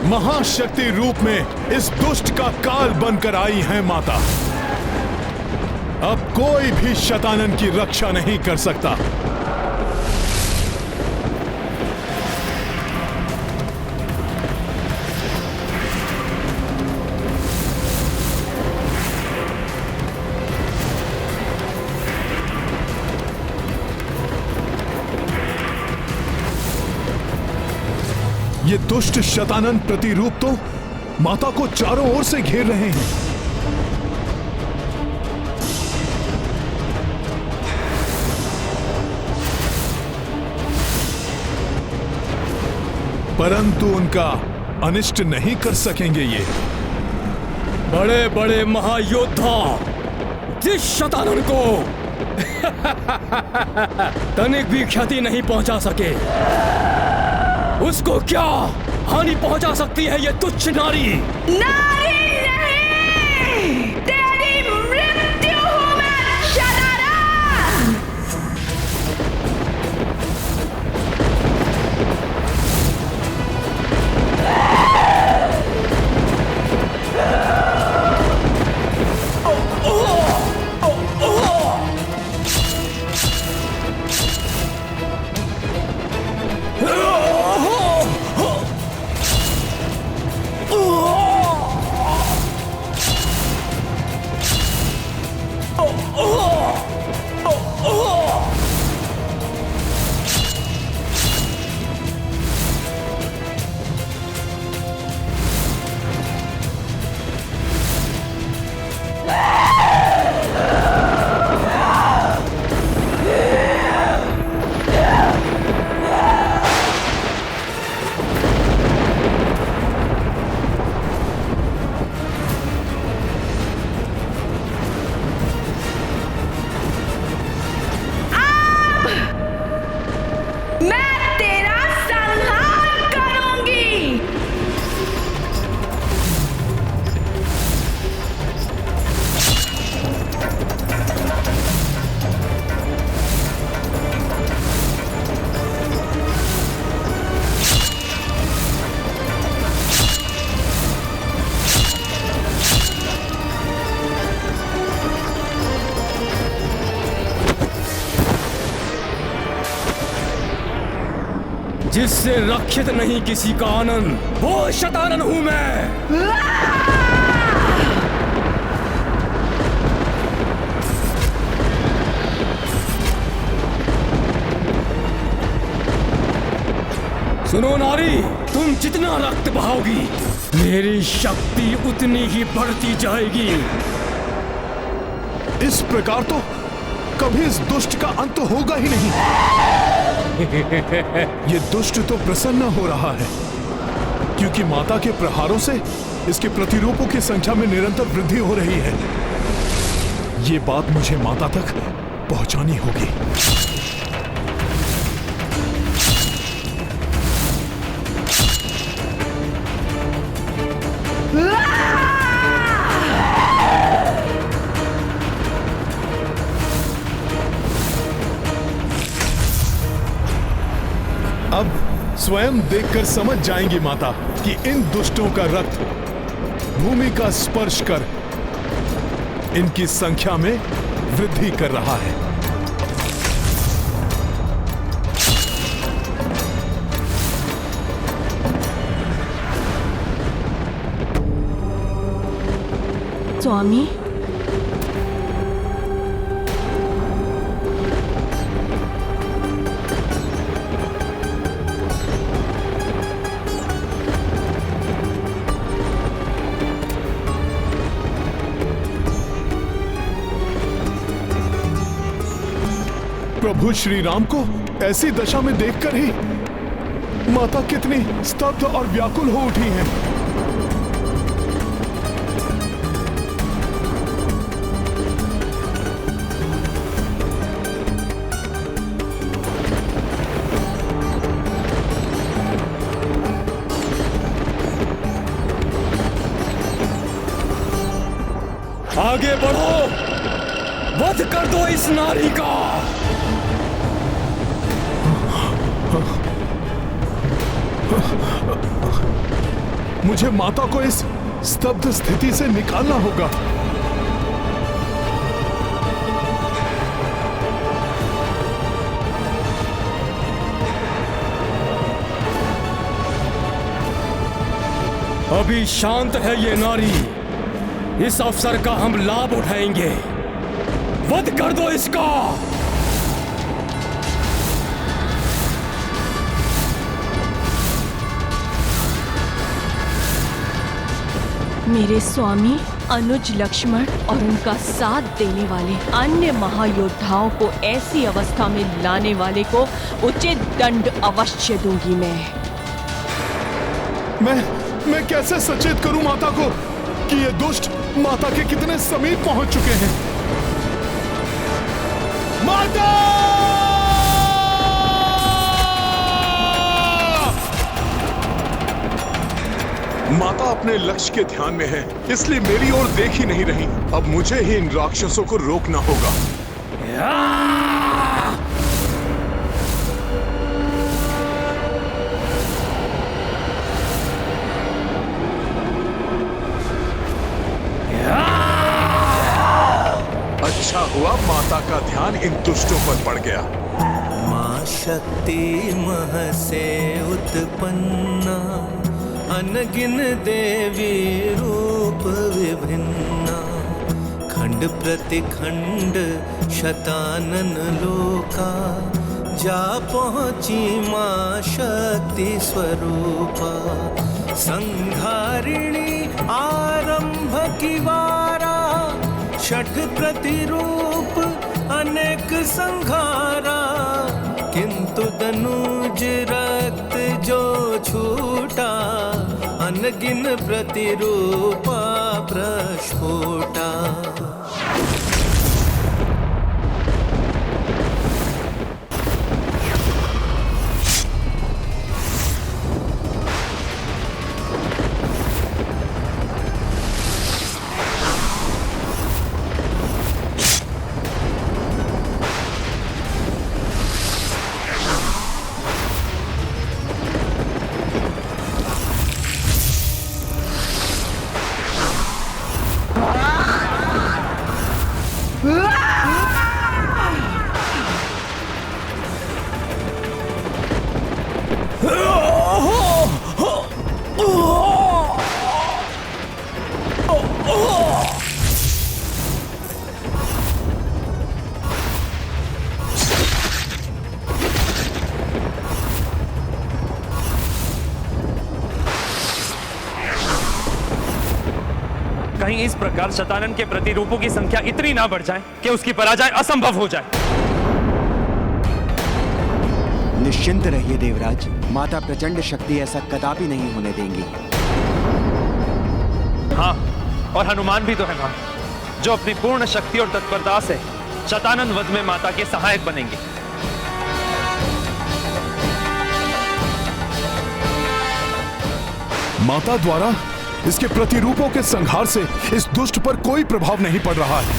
महाशक्ति रूप में इस दुष्ट का काल बनकर आई है माता। अब कोई भी शतानन की रक्षा नहीं कर सकता। ये दुष्ट शतानन प्रतिरूप तो माता को चारों ओर से घेर रहे हैं। परंतु उनका अनिष्ट नहीं कर सकेंगे ये। बड़े बड़े महायोद्धा जिस शतानन को तनिक भी क्षति नहीं पहुंचा सके, उसको क्या हानि पहुंचा सकती है ये तुच्छ नारी? नारी नहीं, तेरी मृत्यु हूं मैं शतानन। मैं तेरा संहार करूंगी। जिससे रक्षित नहीं किसी का आनंद, वो शतानन हूं मैं। सुनो नारी, तुम जितना रक्त बहाओगी, मेरी शक्ति उतनी ही बढ़ती जाएगी। इस प्रकार तो कभी इस दुष्ट का अंत होगा ही नहीं। ये दुष्ट तो प्रसन्न हो रहा है क्योंकि माता के प्रहारों से इसके प्रतिरूपों की संख्या में निरंतर वृद्धि हो रही है। ये बात मुझे माता तक पहुंचानी होगी। अब स्वयं देखकर समझ जाएंगी माता कि इन दुष्टों का रक्त भूमि का स्पर्श कर इनकी संख्या में वृद्धि कर रहा है। स्वामी, प्रभु श्री राम को ऐसी दशा में देखकर ही माता कितनी स्तब्ध और व्याकुल हो उठी हैं। आगे बढ़ो, वध कर दो इस नारी का। मुझे माता को इस स्तब्ध स्थिति से निकालना होगा। अभी शांत है ये नारी, इस अवसर का हम लाभ उठाएंगे। वध कर दो इसका। मेरे स्वामी अनुज, लक्ष्मण और उनका साथ देने वाले अन्य महायोद्धाओं को ऐसी अवस्था में लाने वाले को उचित दंड अवश्य दूंगी मैं कैसे सचेत करूं माता को कि ये दुष्ट माता के कितने समीप पहुंच चुके हैं। माता! माता अपने लक्ष्य के ध्यान में है, इसलिए मेरी ओर देख ही नहीं रही। अब मुझे ही इन राक्षसों को रोकना होगा। अच्छा हुआ माता का ध्यान इन दुष्टों पर पड़ गया। मां शक्ति मह से उत्पन्ना, अनगिन देवी रूप विभिन्ना, खंड प्रतिखंड शतानन लोका, जा पहुंची मां शक्ति स्वरूपा, संहारिणी आरंभ की वारा, छठ प्रतिरूप अनेक संघारा, किंतु दनुज रक्त जो छूटा, अनगिन प्रतिरूपा प्रस्फुटा। कहीं इस प्रकार शतानन के प्रतिरूपों की संख्या इतनी ना बढ़ जाए कि उसकी पराजय असंभव हो जाए। निश्चिंत रहिए देवराज, माता प्रचंड शक्ति ऐसा कदापि नहीं होने देंगी। हाँ, और हनुमान भी तो है मां, जो अपनी पूर्ण शक्ति और तत्परता से शतानन वध में माता के सहायक बनेंगे। माता द्वारा इसके प्रतिरूपों के संहार से इस दुष्ट पर कोई प्रभाव नहीं पड़ रहा है।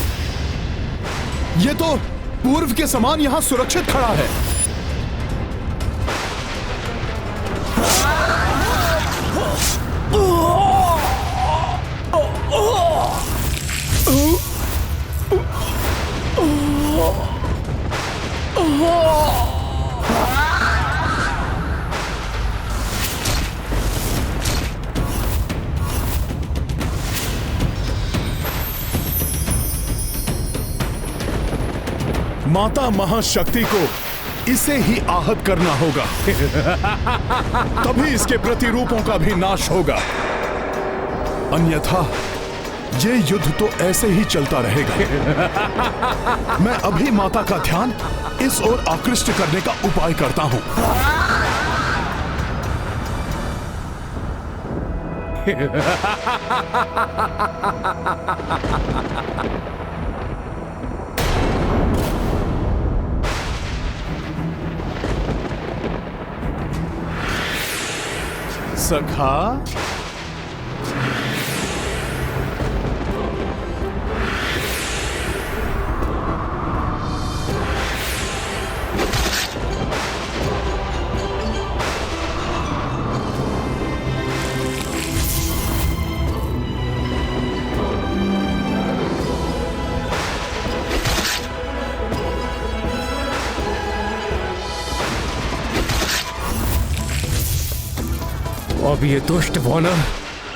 यह तो पूर्व के समान यहां सुरक्षित खड़ा है। माता महाशक्ति को इसे ही आहत करना होगा। तभी इसके प्रतिरूपों का भी नाश होगा, अन्यथा ये युद्ध तो ऐसे ही चलता रहेगा। मैं अभी माता का ध्यान इस ओर आकृष्ट करने का उपाय करता हूं। सखा, अब ये दुष्ट वानर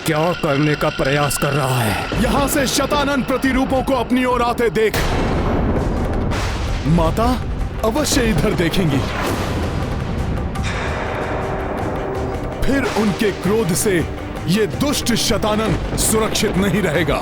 क्या करने का प्रयास कर रहा है? यहां से शतानन प्रतिरूपों को अपनी ओर आते देख माता अवश्य इधर देखेंगी। फिर उनके क्रोध से ये दुष्ट शतानन सुरक्षित नहीं रहेगा।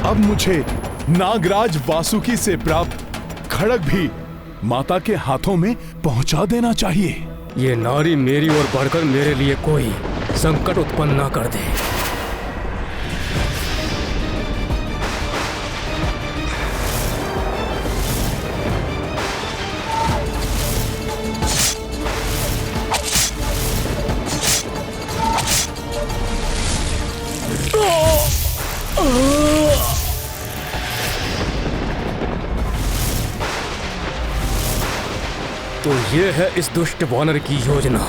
अब मुझे नागराज वासुकी से प्राप्त खड़ग भी माता के हाथों में पहुंचा देना चाहिए। ये नारी मेरी ओर बढ़कर मेरे लिए कोई संकट उत्पन्न न कर दे। तो ये है इस दुष्ट वानर की योजना।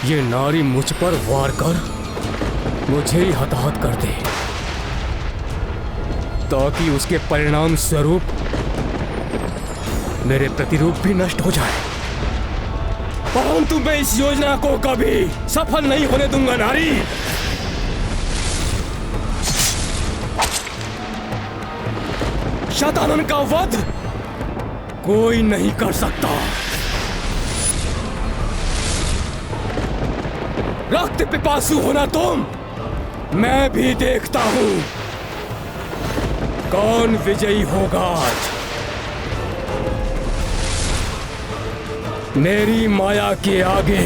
ये नारी मुझ पर वार कर मुझे ही हताहत कर दे, ताकि उसके परिणाम स्वरूप मेरे प्रतिरूप भी नष्ट हो जाए। परंतु मैं इस योजना को कभी सफल नहीं होने दूंगा नारी। शतानन का वध कोई नहीं कर सकता। रक्त पिपासु होना तुम, मैं भी देखता हूं कौन विजयी होगा आज। मेरी माया के आगे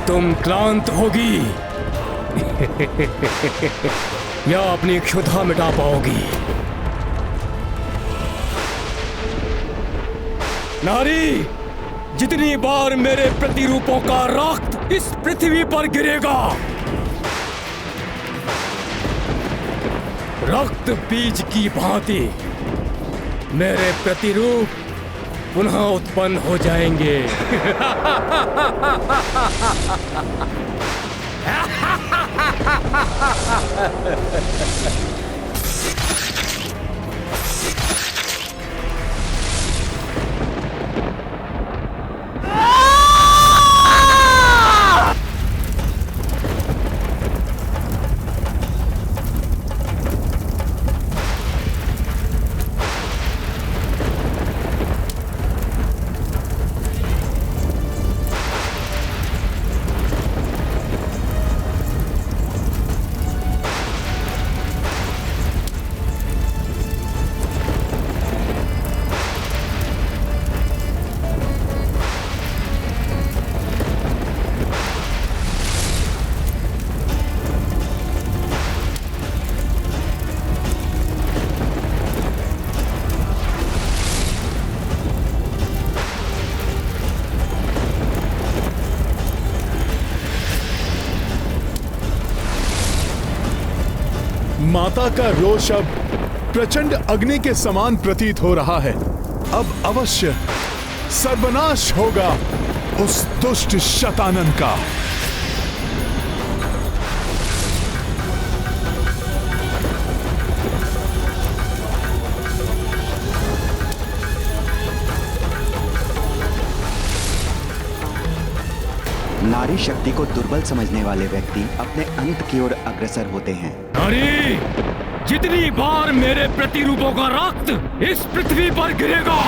तुम क्लांत होगी या अपनी क्षुधा मिटा पाओगी। नारी, जितनी बार मेरे प्रतिरूपों का रक्त इस पृथ्वी पर गिरेगा, रक्त बीज की भांति मेरे प्रतिरूप पुनः उत्पन्न हो जाएंगे। माता का रोष अब प्रचंड अग्नि के समान प्रतीत हो रहा है। अब अवश्य सर्वनाश होगा उस दुष्ट शतानन का। नारी शक्ति को दुर्बल समझने वाले व्यक्ति अपने अंत की ओर अग्रसर होते हैं। नारी, जितनी बार मेरे प्रतिरूपों का रक्त इस पृथ्वी पर गिरेगा,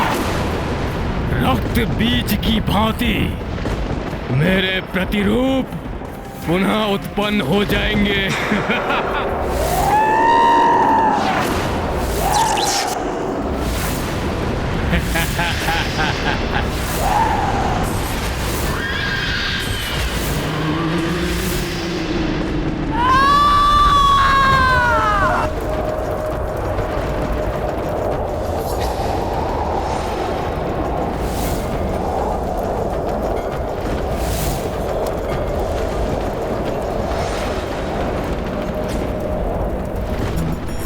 रक्त बीज की भांति मेरे प्रतिरूप पुनः उत्पन्न हो जाएंगे।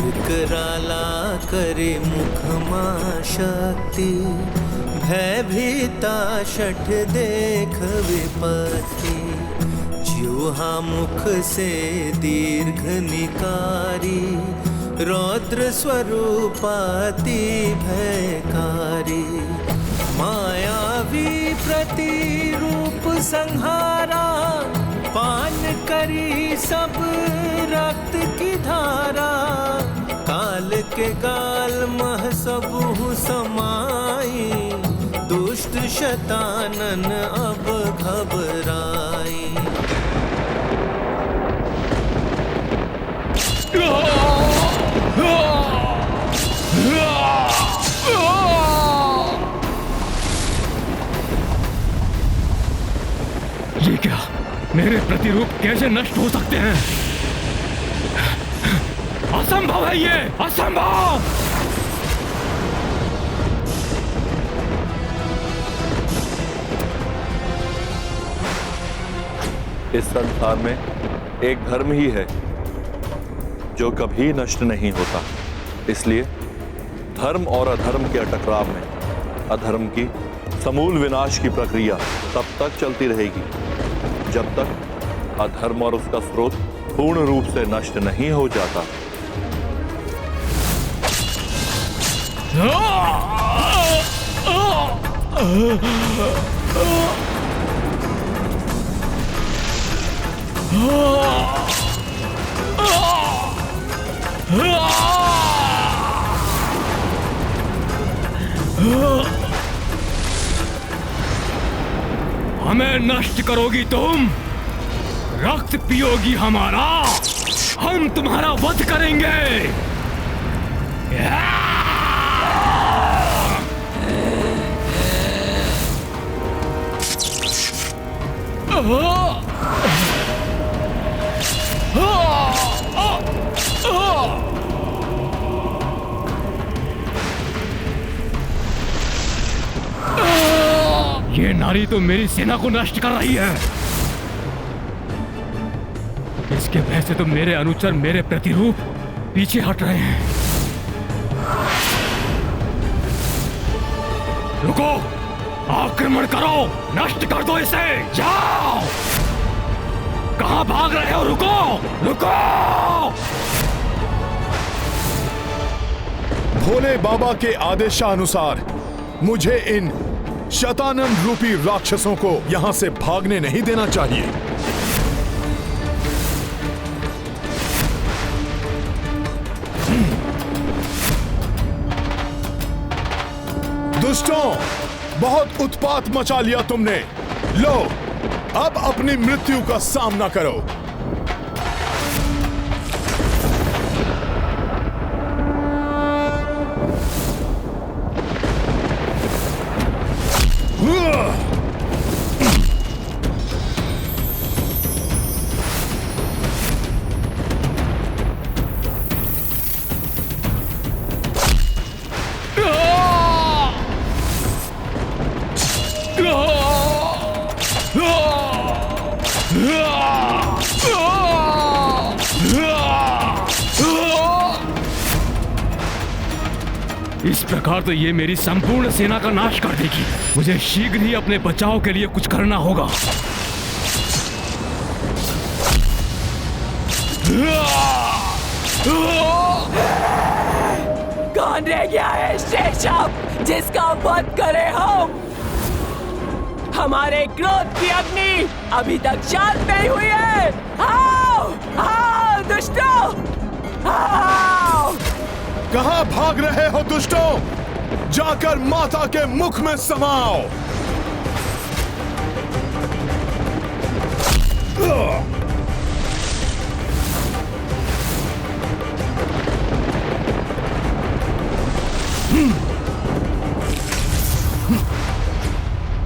विकराला करे मुखमा शक्ति, भयभीता शठ देख विपत्ति। ज्यूहा मुख से दीर्घ निकारी, रौद्र स्वरूपाति भयकारी। मायावी प्रतिरूप संहारा, पान करी सब रक्त की धारा। काल के गाल मह सबहु समाई, दुष्ट शतानन अब घबराई। ये क्या? मेरे प्रतिरूप कैसे नष्ट हो सकते हैं? असंभव है ये, असंभव! इस संसार में एक धर्म ही है जो कभी नष्ट नहीं होता। इसलिए धर्म और अधर्म के टकराव में अधर्म की समूल विनाश की प्रक्रिया तब तक चलती रहेगी जब तक अधर्म और उसका स्रोत पूर्ण रूप से नष्ट नहीं हो जाता। हमें नष्ट करोगी तुम, रक्त पियोगी हमारा, हम तुम्हारा वध करेंगे। ये नारी तो मेरी सेना को नष्ट कर रही है। इसके भय से तो मेरे अनुचर, मेरे प्रतिरूप पीछे हट रहे हैं। रुको, आक्रमण करो, नष्ट कर दो इसे, जाओ। कहां भाग रहे हो? रुको, रुको। भोले बाबा के आदेशानुसार मुझे इन शतानन रूपी राक्षसों को यहां से भागने नहीं देना चाहिए। दुष्टों, बहुत उत्पात मचा लिया तुमने। लो, अब अपनी मृत्यु का सामना करो। इस प्रकार तो ये मेरी संपूर्ण सेना का नाश कर देगी। मुझे शीघ्र ही अपने बचाव के लिए कुछ करना होगा। कौन रह गया है शेषव जिसका वध करे हम? हमारे क्रोध की अग्नि अभी तक शांत नहीं हुई है। आओ, आओ दुष्टों, आओ। कहां भाग रहे हो दुष्टों? जाकर माता के मुख में समाओ।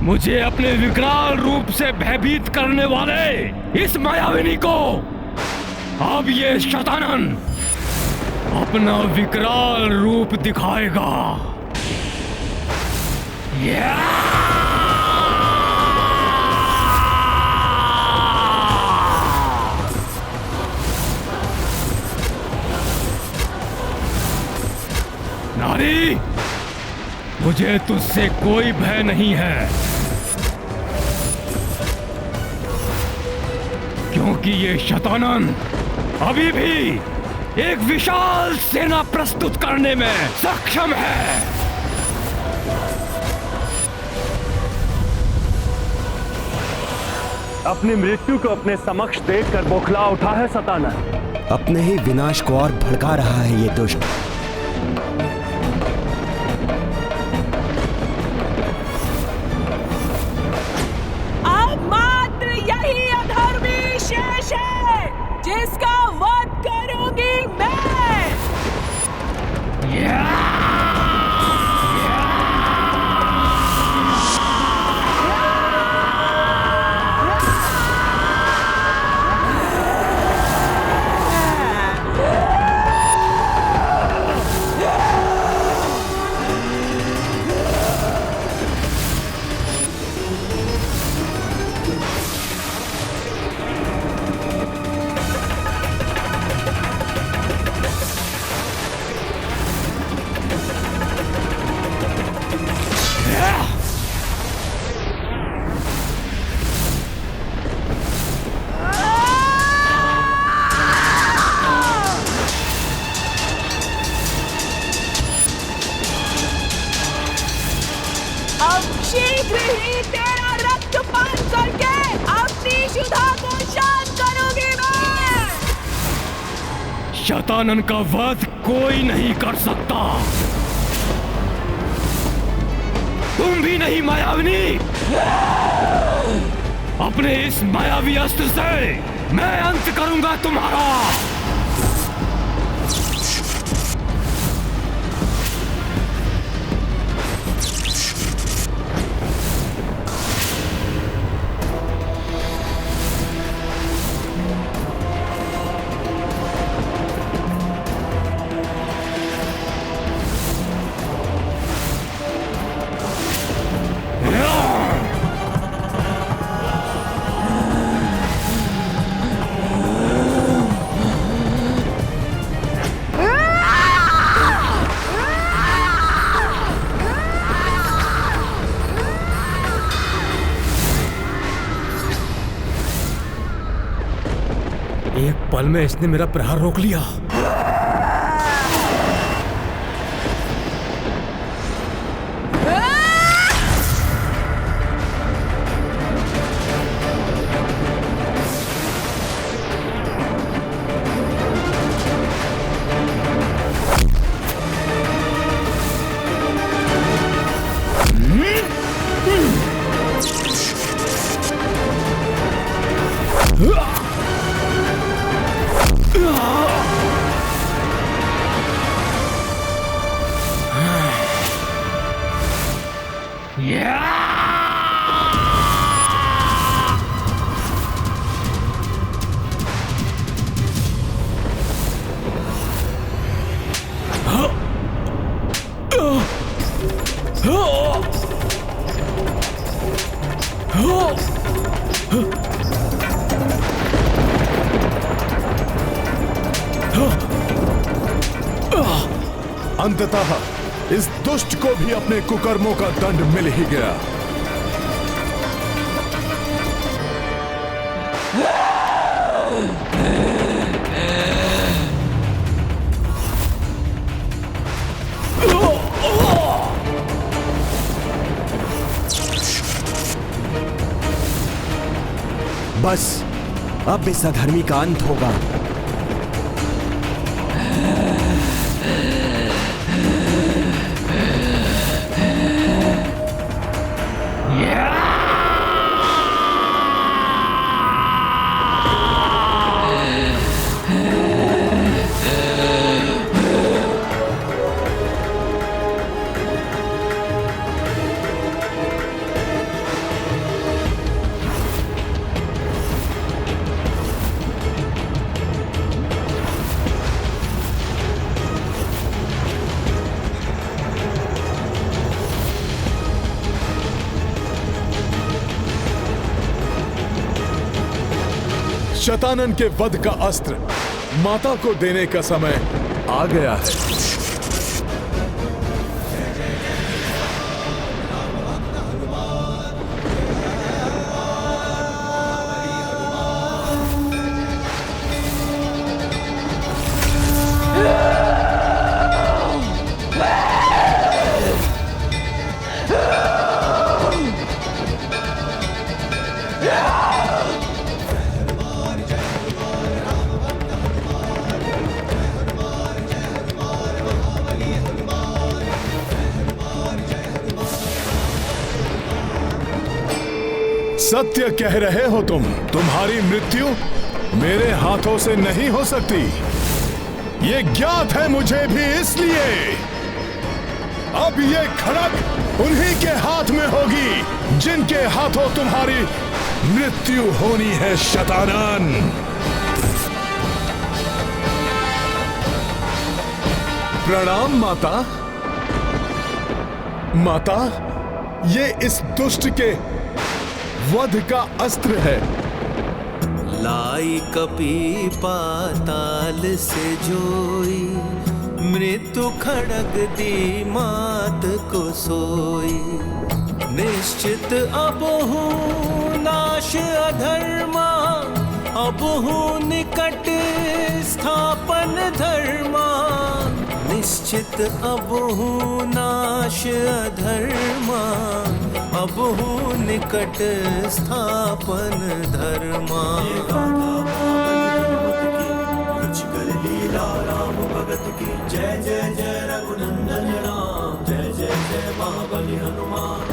मुझे अपने विकराल रूप से भयभीत करने वाले इस मायाविनी को अब ये शतानन अपना विकराल रूप दिखाएगा। नारी, मुझे तुझसे कोई भय नहीं है, क्योंकि ये शतानन अभी भी एक विशाल सेना प्रस्तुत करने में सक्षम है। अपनी मृत्यु को अपने समक्ष देखकर बौखला उठा है शतानन। अपने ही विनाश को और भड़का रहा है ये दुष्ट। अब मात्र यही अधर्मी शेष है जिसका वध करूंगी मैं। अब शीघ्र ही तेरा रक्तपान करके अपनी शुद्धा को शांत करूंगी मैं। शतानन का वध कोई नहीं कर सकता, तुम भी नहीं मायाविनी। अपने इस मायावी अस्त्र से मैं अंत करूंगा तुम्हारा। एक पल में इसने मेरा प्रहार रोक लिया। अंततः इस दुष्ट को भी अपने कुकर्मों का दंड मिल ही गया। बस अब इस अधर्मी का अंत होगा। शतानन के वध का अस्त्र माता को देने का समय आ गया है। सत्य कह रहे हो तुम। तुम्हारी मृत्यु मेरे हाथों से नहीं हो सकती। ये ज्ञात है मुझे भी, इसलिए अब ये खड़ग उन्हीं के हाथ में होगी जिनके हाथों तुम्हारी मृत्यु होनी है शतानन। प्रणाम माता। माता, ये इस दुष्ट के वध का अस्त्र है। लाई कपी पाताल से जोई, मृत्यु खड़ग दी मात को सोई। निश्चित अब हूँ नाश अधर्मा, अब हूँ निकट स्थापन धर्मा। निश्चित अब हूँ नाश अधर्मा, अब हूँ निकट स्थापन धर्मा। लीला राम भगत की जय जय जय रघुनंदन राम, जय जय जय महाबली हनुमान।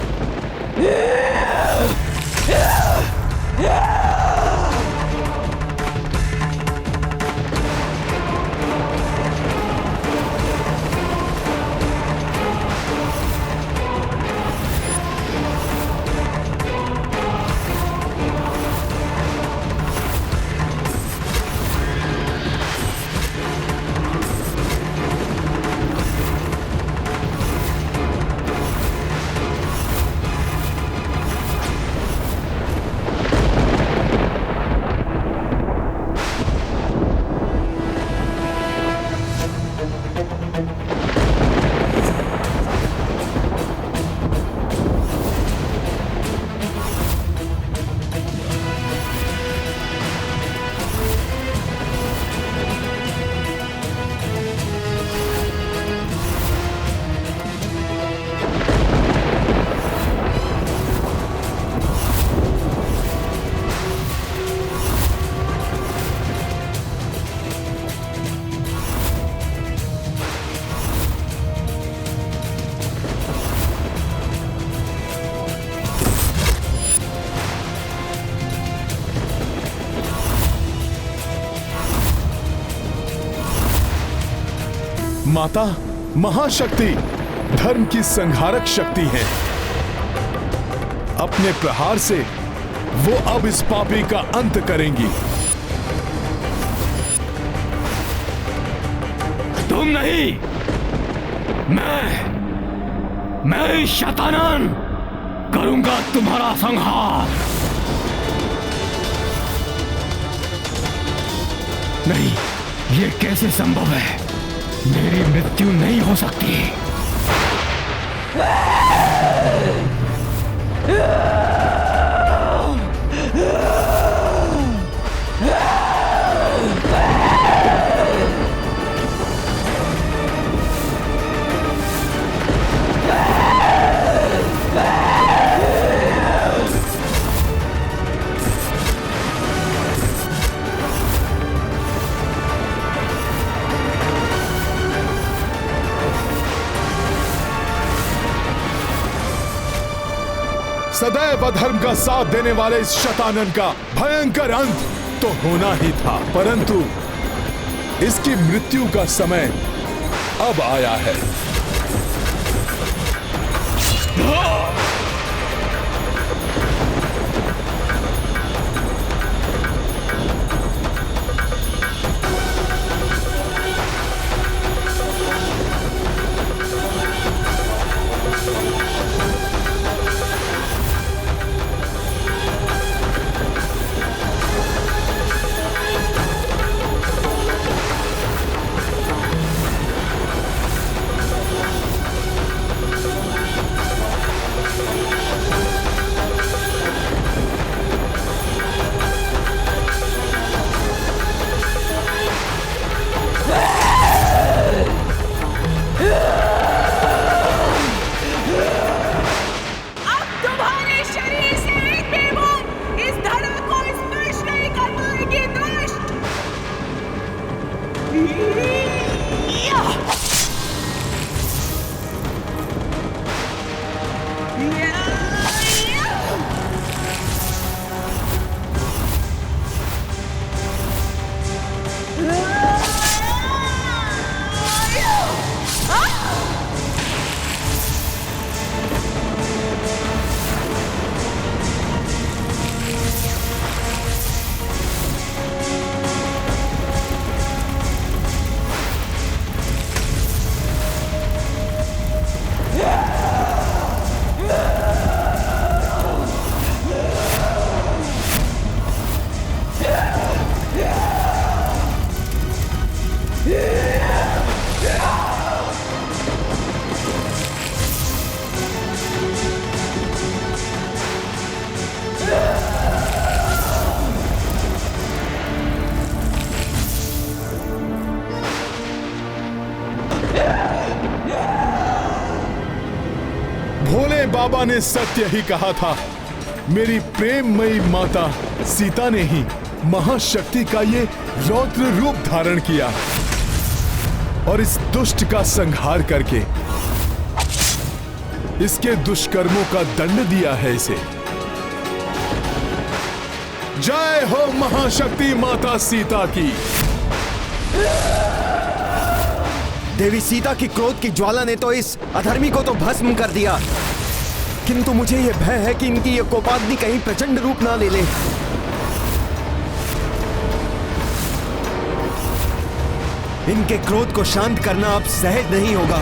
माता महाशक्ति धर्म की संहारक शक्ति है। अपने प्रहार से वो अब इस पापी का अंत करेंगी। तुम नहीं, मैं शैतानन करूंगा तुम्हारा संहार। नहीं, ये कैसे संभव है? मेरी मृत्यु नहीं हो सकती। सदैव अधर्म का साथ देने वाले इस शैतानन का भयंकर अंत तो होना ही था, परंतु इसकी मृत्यु का समय अब आया है। भोले बाबा ने सत्य ही कहा था। मेरी प्रेममयी माता सीता ने ही महाशक्ति का ये रौद्र रूप धारण किया और इस दुष्ट का संहार करके इसके दुष्कर्मों का दंड दिया है इसे। जय हो महाशक्ति माता सीता की। देवी सीता की क्रोध की ज्वाला ने तो इस अधर्मी को तो भस्म कर दिया, किंतु मुझे यह भय है कि इनकी यह कोपाग्नि कहीं प्रचंड रूप ना ले ले। इनके क्रोध को शांत करना अब सहज नहीं होगा।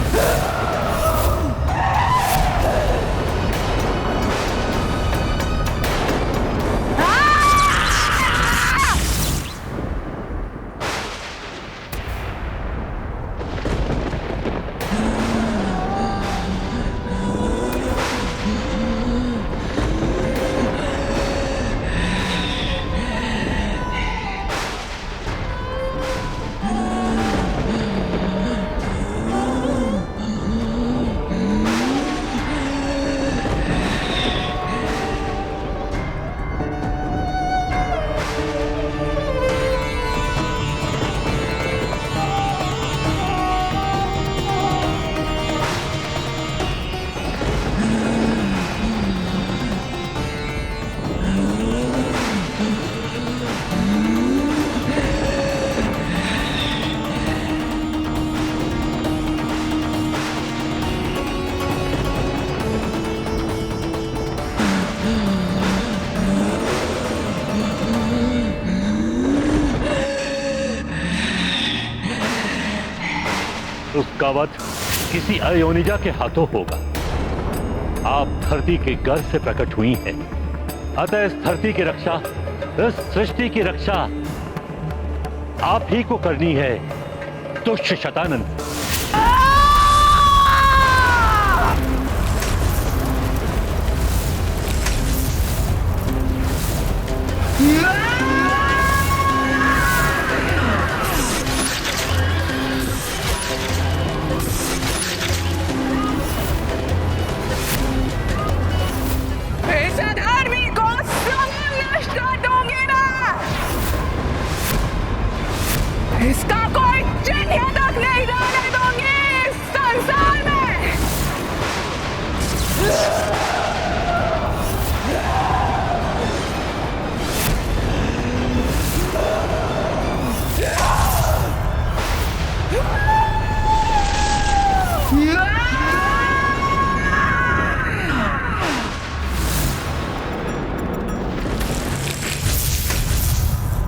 उसका वध किसी अयोनिजा के हाथों होगा। आप धरती के गर्भ से प्रकट हुई हैं, अतः इस धरती की रक्षा, इस सृष्टि की रक्षा आप ही को करनी है, दुष्ट शतानन। इसका कोई चिन्ह तक नहीं रहने दूंगी इस संसार में।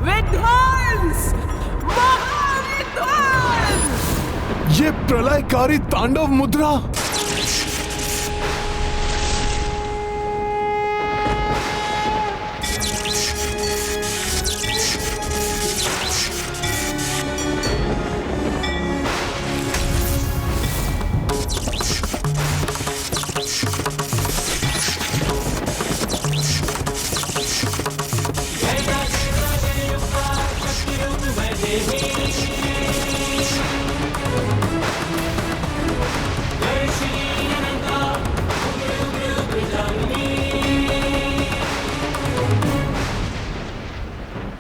विध्वंस, ये प्रलयकारी तांडव मुद्रा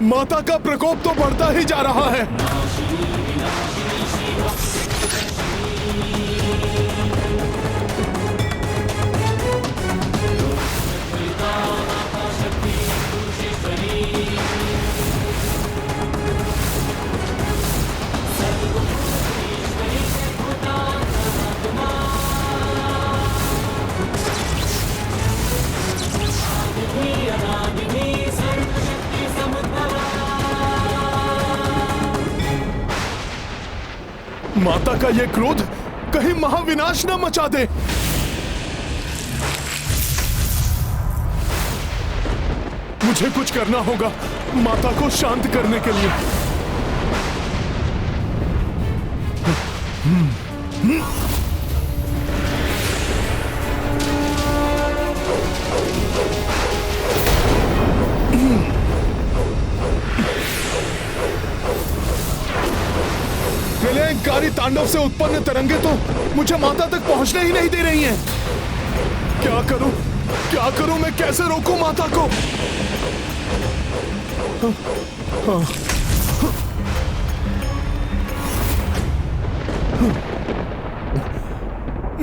माता का प्रकोप तो बढ़ता ही जा रहा है। माता का ये क्रोध कहीं महाविनाश न मचा दे। मुझे कुछ करना होगा माता को शांत करने के लिए। प्रलयकारी तांडव से उत्पन्न तरंगे तो मुझे माता तक पहुंचने ही नहीं दे रही हैं। क्या करूं? क्या करूं? मैं कैसे रोकूं माता को?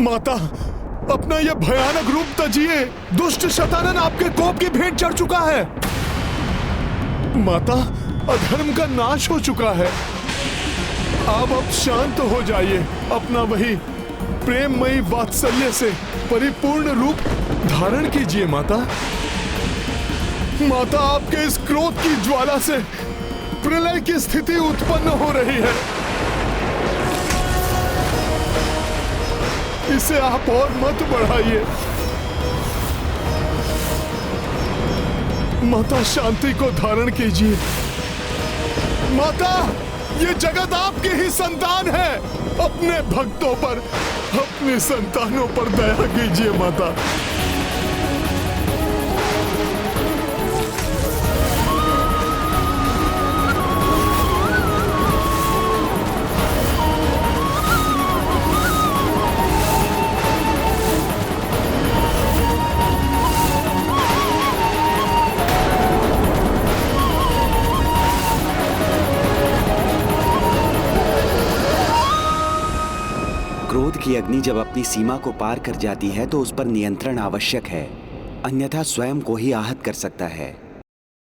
माता, अपना यह भयानक रूप तजिए। दुष्ट शतानन आपके कोप की भेंट चढ़ चुका है। माता, अधर्म का नाश हो चुका है। आप अब शांत हो जाइए। अपना वही प्रेममयी वात्सल्य से परिपूर्ण रूप धारण कीजिए माता। माता, आपके इस क्रोध की ज्वाला से प्रलय की स्थिति उत्पन्न हो रही है। इसे आप और मत बढ़ाइए। माता, शांति को धारण कीजिए। माता, ये जगत आपकी ही संतान है। अपने भक्तों पर, अपने संतानों पर दया कीजिए माता। क्रोध की अग्नि जब अपनी सीमा को पार कर जाती है तो उस पर नियंत्रण आवश्यक है, अन्यथा स्वयं को ही आहत कर सकता है।